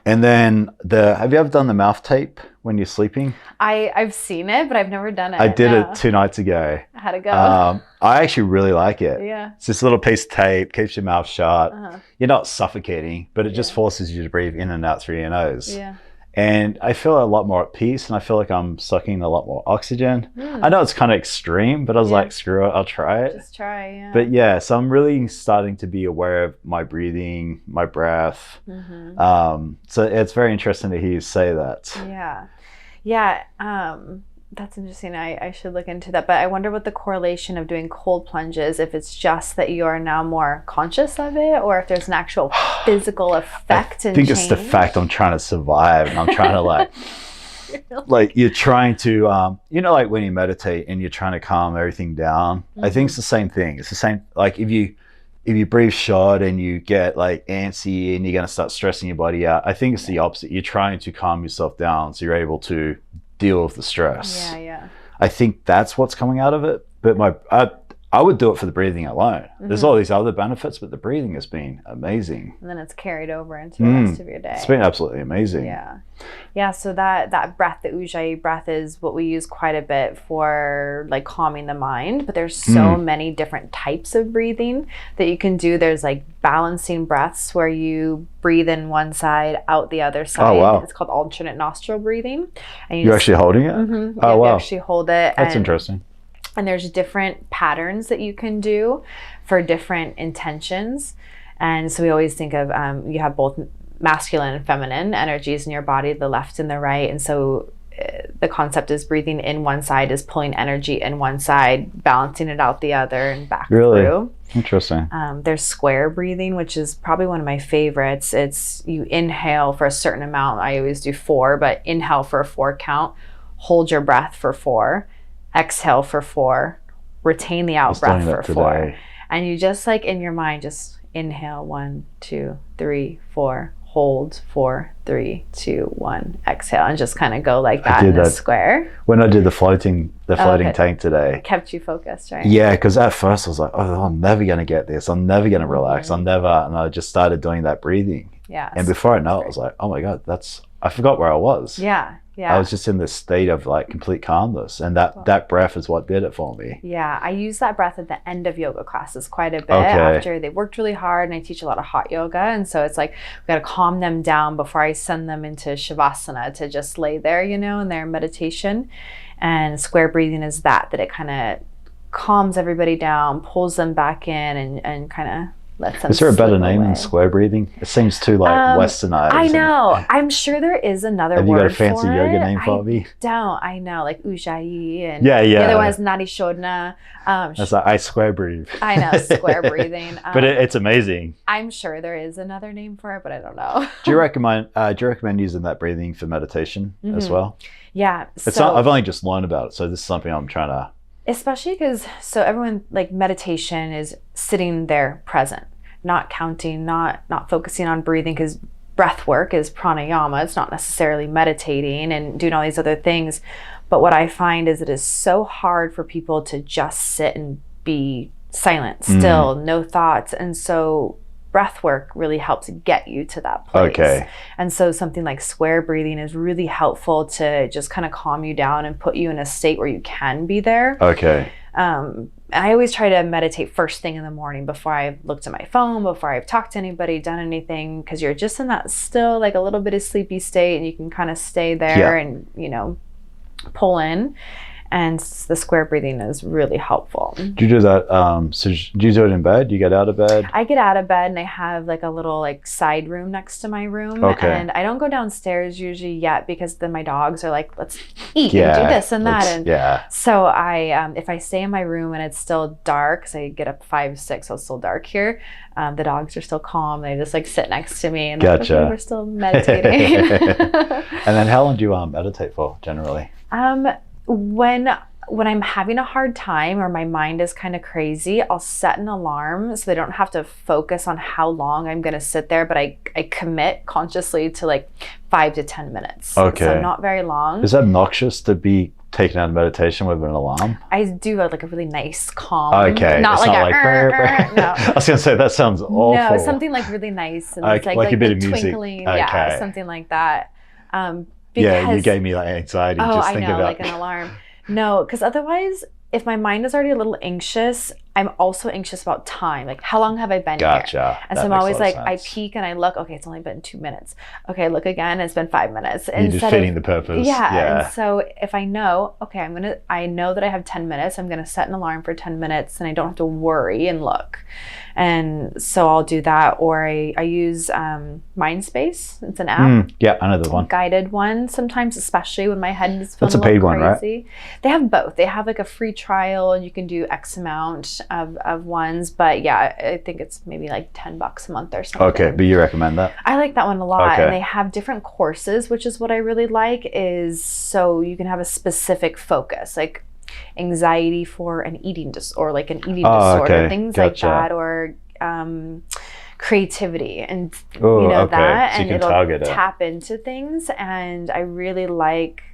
And then have you ever done the mouth tape when you're sleeping? I've seen it, but I've never done it. I did it 2 nights ago. How'd it go? I actually really like it. Yeah. It's this little piece of tape, keeps your mouth shut. You're not suffocating, but it just forces you to breathe in and out through your nose. Yeah. And I feel a lot more at peace, and I feel like I'm sucking a lot more oxygen. I know it's kind of extreme, but I was like, screw it, I'll try it. Just try, yeah. But yeah, so I'm really starting to be aware of my breathing, my breath. So it's very interesting to hear you say that. Yeah. That's interesting. I should look into that. But I wonder what the correlation of doing cold plunges, if it's just that you are now more conscious of it, or if there's an actual physical effect and change. It's the fact I'm trying to survive, and I'm trying to like you're trying to like when you meditate and you're trying to calm everything down. I think it's the same thing. It's the same, like if you breathe short and you get like antsy and you're going to start stressing your body out, I think it's the opposite. You're trying to calm yourself down so you're able to deal with the stress. I think that's what's coming out of it. But I would do it for the breathing alone. There's all these other benefits, but the breathing has been amazing. And then it's carried over into the rest of your day. It's been absolutely amazing. Yeah. So that breath, the Ujjayi breath, is what we use quite a bit for like calming the mind. But there's so many different types of breathing that you can do. There's like balancing breaths where you breathe in one side, out the other side. Oh, wow. It's called alternate nostril breathing. And you're actually holding it? Oh, wow. You actually hold it. That's interesting. And there's different patterns that you can do for different intentions. And so we always think of, you have both masculine and feminine energies in your body, the left and the right. And so the concept is breathing in one side is pulling energy in one side, balancing it out the other, and back through. Interesting. There's square breathing, which is probably one of my favorites. It's you inhale for a certain amount. I always do 4, but inhale for a 4 count, hold your breath for 4, exhale for 4, retain the out breath for 4. And you just like in your mind, just inhale 1, 2, 3, 4, hold 4, 3, 2, 1, exhale, and just kind of go like that in a square. When I did the floating tank today, it kept you focused, right? Yeah, because at first I was like, oh, I'm never gonna get this. I'm never gonna relax. And I just started doing that breathing. Yeah. And before I know it, I was like, oh my God, I forgot where I was. Yeah. Yeah. I was just in this state of like complete calmness, and that breath is what did it for me. Yeah, I use that breath at the end of yoga classes quite a bit after they worked really hard, and I teach a lot of hot yoga, and so it's like we got to calm them down before I send them into shavasana to just lay there, in their meditation. And square breathing is that it kind of calms everybody down, pulls them back in, and kind of lets them. Is there a better name than square breathing? It seems too like westernized. I know. I'm sure there is another word for it. Have you got a fancy yoga name for me? I know, like Ujjayi, and the other one is Nadi Shodhana. That's like I square breathe. I know, square breathing. But it's amazing. I'm sure there is another name for it, but I don't know. Do you recommend using that breathing for meditation as well? Yeah. I've only just learned about it, so this is something I'm trying to. Especially because everyone, like, meditation is sitting there present, not counting, not focusing on breathing, because breath work is pranayama. It's not necessarily meditating and doing all these other things. But what I find is it is so hard for people to just sit and be silent, still, no thoughts. And so breath work really helps get you to that place. Okay. And so something like square breathing is really helpful to just kind of calm you down and put you in a state where you can be there. Okay. I always try to meditate first thing in the morning before I've looked at my phone, before I've talked to anybody, done anything, because you're just in that still like a little bit of sleepy state, and you can kind of stay there and, pull in. And the square breathing is really helpful. Do you do that? So do you do it in bed? Do you get out of bed? I get out of bed, and I have like a little side room next to my room. Okay. And I don't go downstairs usually yet, because then my dogs are like, let's eat and do this and that. And so I, if I stay in my room and it's still dark, because I get up 5, 6, so it's still dark here. The dogs are still calm. They just sit next to me, and gotcha. Like, okay, we're still meditating. And then how long do you meditate for generally? When I'm having a hard time or my mind is kind of crazy, I'll set an alarm so they don't have to focus on how long I'm going to sit there, but I commit consciously to 5 to 10 minutes. Okay. So not very long. Is that obnoxious to be taken out of meditation with an alarm? I do a really nice calm. Okay. Not it's like not no. I was going to say that sounds awful. No, something really nice, and it's like a bit of twinkling. music. Okay. Yeah, something like that. Because, you gave me anxiety just thinking about. Like an alarm. No, because otherwise, if my mind is already a little anxious, I'm also anxious about time. Like, how long have I been here? And so I'm always I peek and I look, okay, it's only been 2 minutes. Okay, I look again, it's been 5 minutes. You're just fitting the purpose. Yeah. And so if I know, okay, I know that I have 10 minutes, I'm going to set an alarm for 10 minutes, and I don't have to worry and look. And so I'll do that, or I use Mindspace. It's an app. Yeah, I know the one. Guided one sometimes, especially when my head is feeling That's a paid one, right? They have both. They have a free trial, and you can do X amount of ones. But yeah, I think it's maybe $10 a month or something. Okay, but you recommend that? I like that one a lot. Okay. And they have different courses, which is what I really like, is so you can have a specific focus, like anxiety for an eating disorder, okay. Things Gotcha. like that, or creativity, and okay. that, so and it'll tap into things. And I really like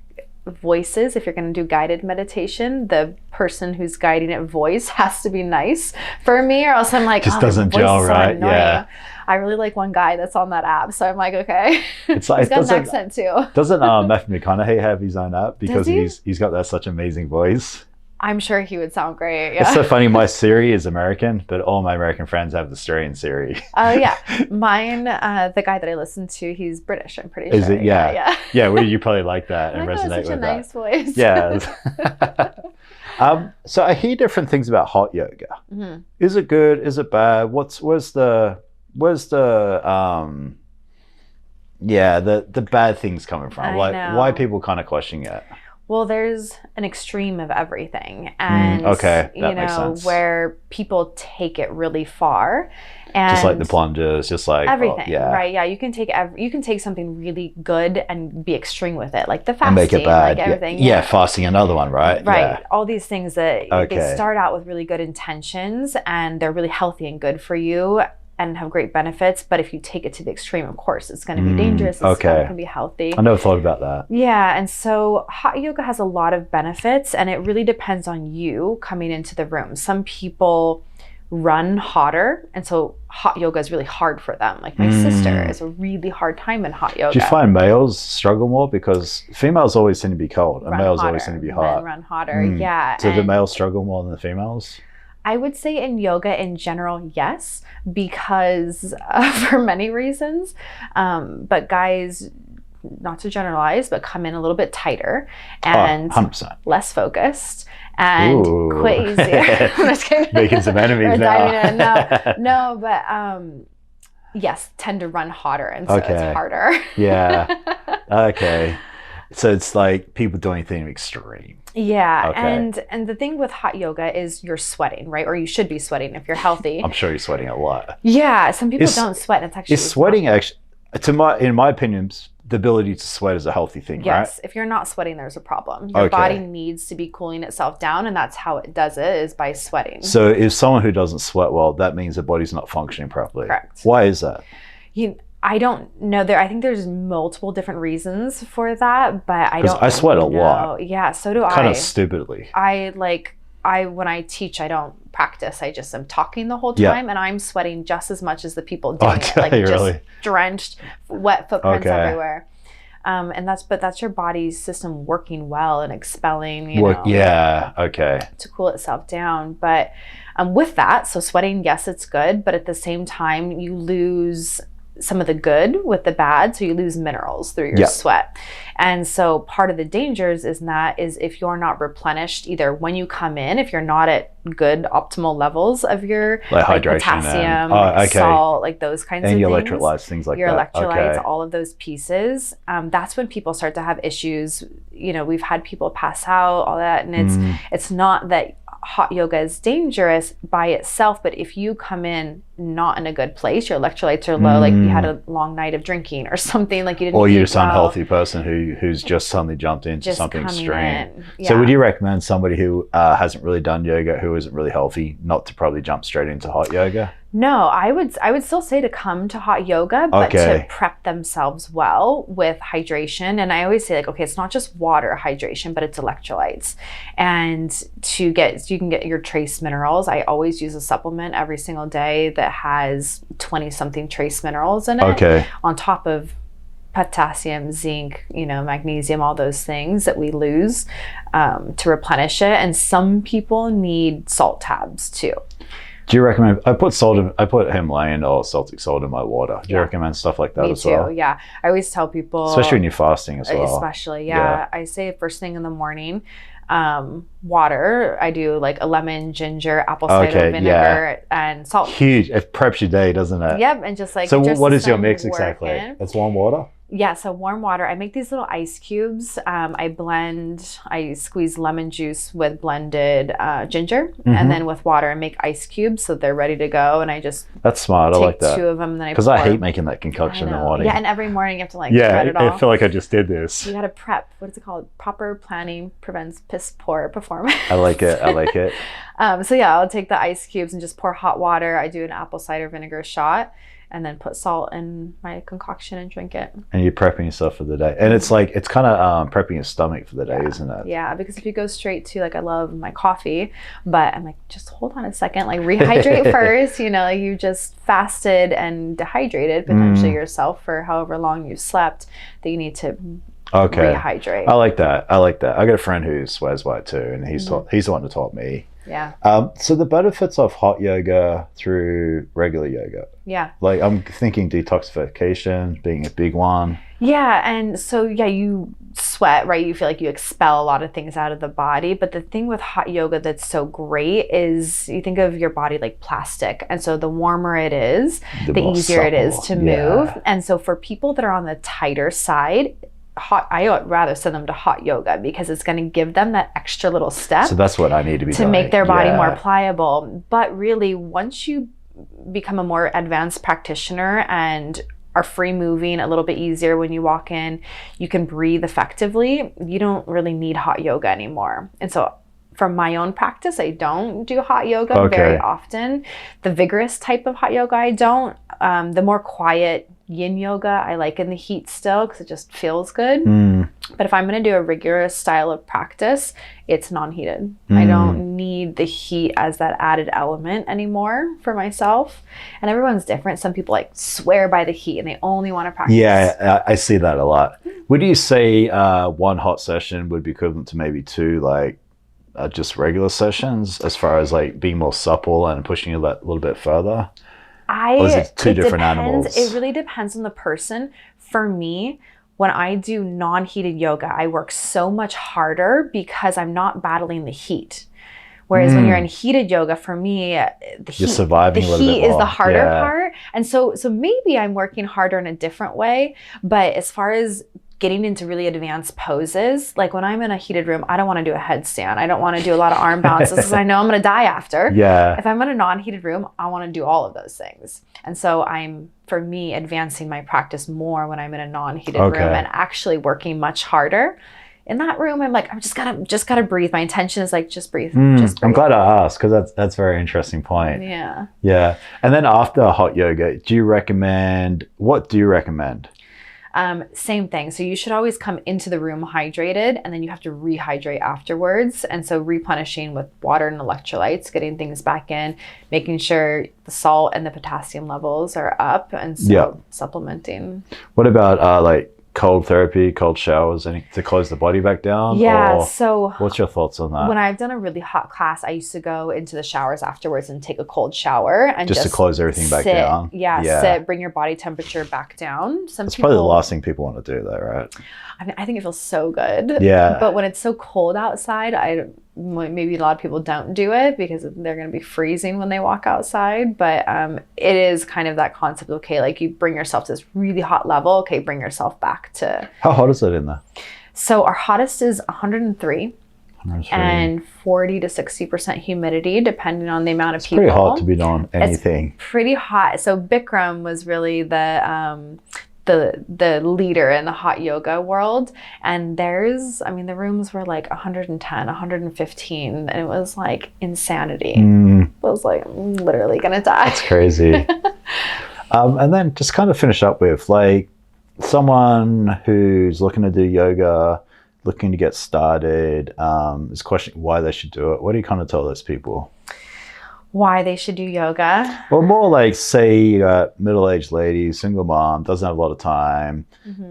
voices. If you're going to do guided meditation, the person who's guiding it voice has to be nice for me, or else I'm like, just doesn't gel right. Yeah. I really like one guy that's on that app, so I'm like, okay. It's he's got an accent too. Doesn't Matthew McConaughey have his own app, because he's got that such amazing voice? I'm sure he would sound great. Yeah. It's so funny. My Siri is American, but all my American friends have the Australian Siri. Oh yeah, mine. The guy that I listen to, he's British. I'm pretty sure. Is it? Yeah. Yeah. Well, you probably like that and resonate with that. Such a nice voice. Yeah. So I hear different things about hot yoga. Mm-hmm. Is it good? Is it bad? Where's the the bad things coming from? I Like, know. why are people kind of questioning it? Well, there's an extreme of everything, and okay, that makes sense. where people take it really far, and just like the plungers, just like everything, right? Yeah, you can take something really good and be extreme with it, like the fasting, and make it bad. like everything. Yeah, fasting, another one, right? Right. Yeah. All these things that they start out with really good intentions, and they're really healthy and good for you, and have great benefits, but if you take it to the extreme, of course, it's going to be dangerous. It's not going to be healthy. I never thought about that. Yeah, and so hot yoga has a lot of benefits, and it really depends on you coming into the room. Some people run hotter, and so hot yoga is really hard for them. Like my sister is a really hard time in hot yoga. Do you find males struggle more? Because females always seem to be cold, and males always seem to be hot. Men run hotter, yeah. So the males struggle more than the females? I would say in yoga in general, yes, because for many reasons. But guys, not to generalize, but come in a little bit tighter and 100%. Less focused and quit easier. I'm just kidding. Making some enemies now. No, but yes, tend to run hotter, and so it's harder. Yeah. Okay. So it's like people doing things extreme. Yeah, and the thing with hot yoga is you're sweating, right? Or you should be sweating if you're healthy. I'm sure you're sweating a lot. Yeah, some people don't sweat. It's actually sweating actually, in my opinion, the ability to sweat is a healthy thing, right? Yes, if you're not sweating, there's a problem. Your body needs to be cooling itself down, and that's how it does it, is by sweating. So if someone who doesn't sweat well, that means their body's not functioning properly. Correct. Why is that? I don't know. I think there's multiple different reasons for that, but I sweat a lot. Yeah, so do I. Kind of stupidly. When I teach, I don't practice. I just am talking the whole time, and I'm sweating just as much as the people doing it. Like just drenched, wet footprints everywhere. And that's your body's system working well and expelling, to cool itself down. But with that, so sweating, yes, it's good, but at the same time, you lose some of the good with the bad, so you lose minerals through your sweat. And so part of the dangers is if you're not replenished either when you come in, if you're not at good optimal levels of your hydration, potassium, salt, like those kinds of things, and your electrolytes, things like your electrolytes, all of those pieces, that's when people start to have issues. We've had people pass out, all that, and it's not that hot yoga is dangerous by itself, but if you come in not in a good place, your electrolytes are low, like you had a long night of drinking or something, like you didn't or you're just unhealthy person who's just suddenly jumped into something extreme. So would you recommend somebody who hasn't really done yoga, who isn't really healthy, not to probably jump straight into hot yoga? No, I would still say to come to hot yoga, but to prep themselves well with hydration. And I always say, like, okay, it's not just water hydration, but it's electrolytes. And you can get your trace minerals. I always use a supplement every single day that has 20 something trace minerals in it, on top of potassium, zinc, magnesium, all those things that we lose to replenish it. And some people need salt tabs too. Do you recommend? I put Himalayan or Celtic salt in my water. Do you recommend stuff like that as well? Me too. Yeah, I always tell people, especially when you're fasting as well. Especially, I say first thing in the morning. Water. I do like a lemon, ginger, apple cider vinegar, and salt. Huge. It preps your day, doesn't it? Yep, and just like. So what is your mix exactly? It's warm water. Yeah, so warm water. I make these little ice cubes. I squeeze lemon juice with blended ginger, and then with water, I make ice cubes so they're ready to go. And I just that's smart. I like that. Two of them, and then because I hate making that concoction in the morning. Yeah, and every morning you have to shred it all. I feel like I just did this. You got to prep. What is it called? Proper planning prevents piss poor performance. I like it. So I'll take the ice cubes and just pour hot water. I do an apple cider vinegar shot, and then put salt in my concoction and drink it. And you're prepping yourself for the day. And it's kind of prepping your stomach for the day, isn't it? Yeah, because if you go straight to, I love my coffee, but I'm like, just hold on a second, rehydrate first. You just fasted and dehydrated potentially yourself for however long you slept, that you need to rehydrate. I like that. I got a friend who swears by it too, and he's the one who taught me. Yeah. So the benefits of hot yoga through regular yoga. Yeah. I'm thinking detoxification being a big one. Yeah, and so you sweat, right? You feel like you expel a lot of things out of the body. But the thing with hot yoga that's so great is you think of your body like plastic. And so the warmer it is, the easier it is to move. And so for people that are on the tighter side, I would rather send them to hot yoga because it's going to give them that extra little step. So that's what I need to be doing. To make their body more pliable. But really, once you become a more advanced practitioner and are free moving a little bit easier when you walk in, you can breathe effectively, you don't really need hot yoga anymore. And so from my own practice, I don't do hot yoga very often. The vigorous type of hot yoga, I don't. The more quiet yin yoga, I like in the heat still because it just feels good. But if I'm going to do a rigorous style of practice, it's non-heated. I don't need the heat as that added element anymore for myself. And everyone's different. Some people like swear by the heat and they only want to practice. Yeah, I see that a lot. Would you say one hot session would be equivalent to maybe two like just regular sessions as far as like being more supple and pushing it a little bit further? Or is it two different animals? It really depends on the person. For me, when I do non-heated yoga, I work so much harder because I'm not battling the heat. Whereas when you're in heated yoga, for me, the heat is the harder part. And so maybe I'm working harder in a different way. But as far as getting into really advanced poses, like when I'm in a heated room, I don't want to do a headstand. I don't want to do a lot of arm bounces because I know I'm going to die after. If I'm in a non-heated room, I want to do all of those things. And so for me, advancing my practice more when I'm in a non-heated room and actually working much harder. In that room, I'm like, I'm just gotta breathe. My intention is like, just breathe. Just breathe. I'm glad I asked because that's a very interesting point. Yeah. And then after hot yoga, what do you recommend? Same thing. So you should always come into the room hydrated and then you have to rehydrate afterwards. And so replenishing with water and electrolytes, getting things back in, making sure the salt and the potassium levels are up, and so supplementing. What about like cold therapy, cold showers, to close the body back down? So what's your thoughts on that? When I've done a really hot class, I used to go into the showers afterwards and take a cold shower and just to close everything back down. Sit, bring your body temperature back down. That's probably the last thing people want to do though, right? I mean, I think it feels so good. Yeah. But when it's so cold outside, maybe a lot of people don't do it because they're going to be freezing when they walk outside. But it is kind of that concept. Okay, like you bring yourself to this really hot level. Okay, bring yourself back to. How hot is it in there? So our hottest is 103. And 40 to 60% humidity, depending on the amount of people. It's pretty hot to be doing anything. It's pretty hot. So Bikram was really the leader in the hot yoga world, and the rooms were like 110, 115, and it was like insanity. It was like, I'm literally gonna die. That's crazy. And then just kind of finish up with like someone who's looking to do yoga, looking to get started, is questioning why they should do it. What do you kind of tell those people? Why they should do yoga? Well, more like, say, middle-aged lady, single mom, doesn't have a lot of time,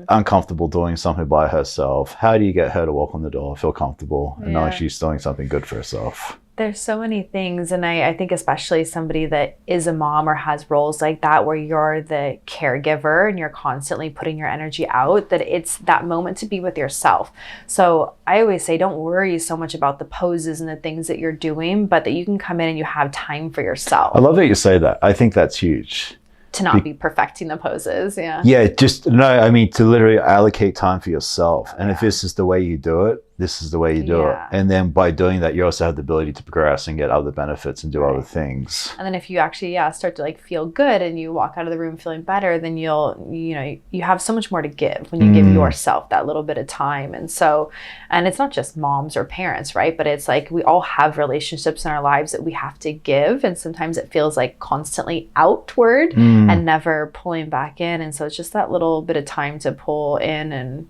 uncomfortable doing something by herself. How do you get her to walk on the door, feel comfortable, and knowing she's doing something good for herself? There's so many things, and I think especially somebody that is a mom or has roles like that where you're the caregiver and you're constantly putting your energy out, that it's that moment to be with yourself. So I always say, don't worry so much about the poses and the things that you're doing, but that you can come in and you have time for yourself. I love that you say that. I think that's huge. To not be perfecting the poses, to literally allocate time for yourself. And if this is the way you do it, this is the way you do it. And then by doing that, you also have the ability to progress and get other benefits and do other things. And then if you actually start to like feel good and you walk out of the room feeling better, then you have so much more to give when you give yourself that little bit of time. And it's not just moms or parents, right? But it's like we all have relationships in our lives that we have to give, and sometimes it feels like constantly outward and never pulling back in. And so it's just that little bit of time to pull in and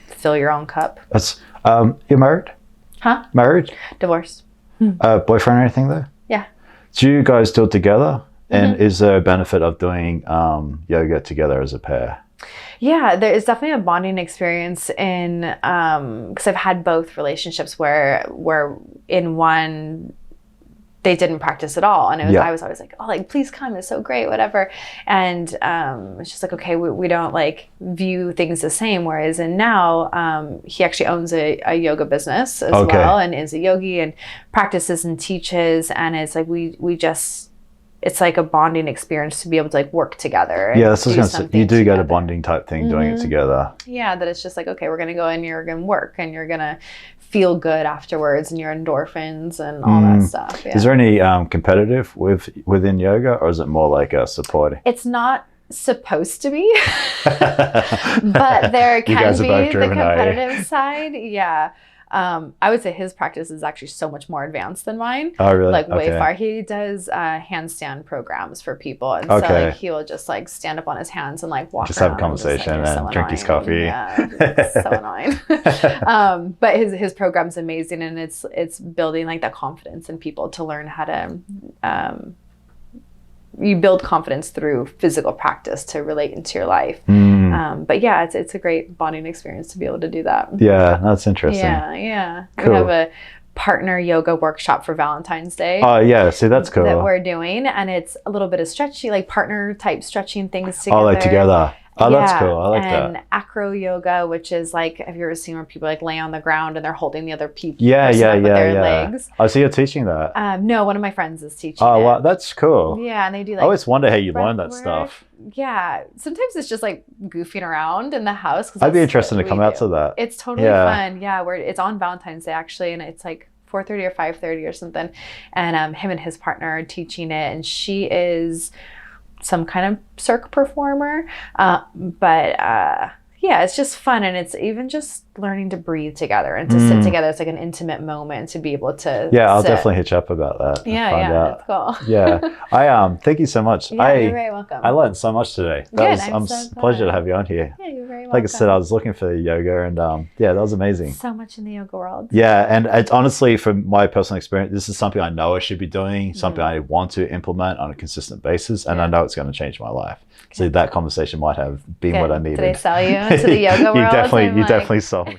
fill your own cup. That's you're married? Huh? Married? Divorced. Boyfriend or anything there? Yeah. Do you guys do it together? And is there a benefit of doing yoga together as a pair? Yeah, there is definitely a bonding experience in because I've had both relationships where in one they didn't practice at all. And I was always like, oh, like, please come. It's so great, whatever. And it's just like, okay, we don't like view things the same. Whereas now he actually owns a yoga business as well, and is a yogi and practices and teaches. And it's like, it's like a bonding experience to be able to like work together. Yeah, that's what I was going to say. You do get a bonding type thing doing it together. Yeah, that it's just like, okay, we're going to go and you're going to work and you're going to feel good afterwards and your endorphins and all that stuff. Yeah. Is there any competitive within yoga, or is it more like a support? It's not supposed to be, but there can be the competitive side. Yeah. I would say his practice is actually so much more advanced than mine. Oh, really? Like way far. He does handstand programs for people, and so like he'll just like stand up on his hands and like walk just around have a conversation and so drink his coffee. Yeah, it's so annoying. But his program's amazing, and it's building like that confidence in people to learn how to. You build confidence through physical practice to relate into your life. But yeah, it's a great bonding experience to be able to do that. Yeah, that's interesting. Yeah. Cool. We have a partner yoga workshop for Valentine's Day. Oh, yeah. See, that's cool. That we're doing. And it's a little bit of stretchy, like partner type stretching things together. Oh, like together. Oh, that's cool. I like that. And acro yoga, which is like, have you ever seen where people like lay on the ground and they're holding the other people with their legs? Oh, so you're teaching that? No, one of my friends is teaching it. Oh, wow. That's cool. Yeah, and they do like... I always wonder how you learn that stuff. Yeah. Sometimes it's just like goofing around in the house. I'd be interested to come out to that. It's totally fun. Yeah, it's on Valentine's Day actually, and it's like 4:30 or 5:30 or something. And him and his partner are teaching it, and she is some kind of cirque performer, but yeah, it's just fun, and it's even just learning to breathe together and to sit together. It's like an intimate moment to be able to I'll definitely hit you up about that. That's cool. Yeah, I thank you so much. Yeah, you're very welcome. I learned so much today. I'm so pleasure to have you on here. Yeah, you're very welcome. Like I said, I was looking for yoga, and that was amazing. So much in the yoga world. Yeah, and it's honestly, from my personal experience, this is something I know I should be doing, something I want to implement on a consistent basis, and I know it's going to change my life. So that conversation might have been what I needed. Did I sell you into the yoga world? You definitely sold me.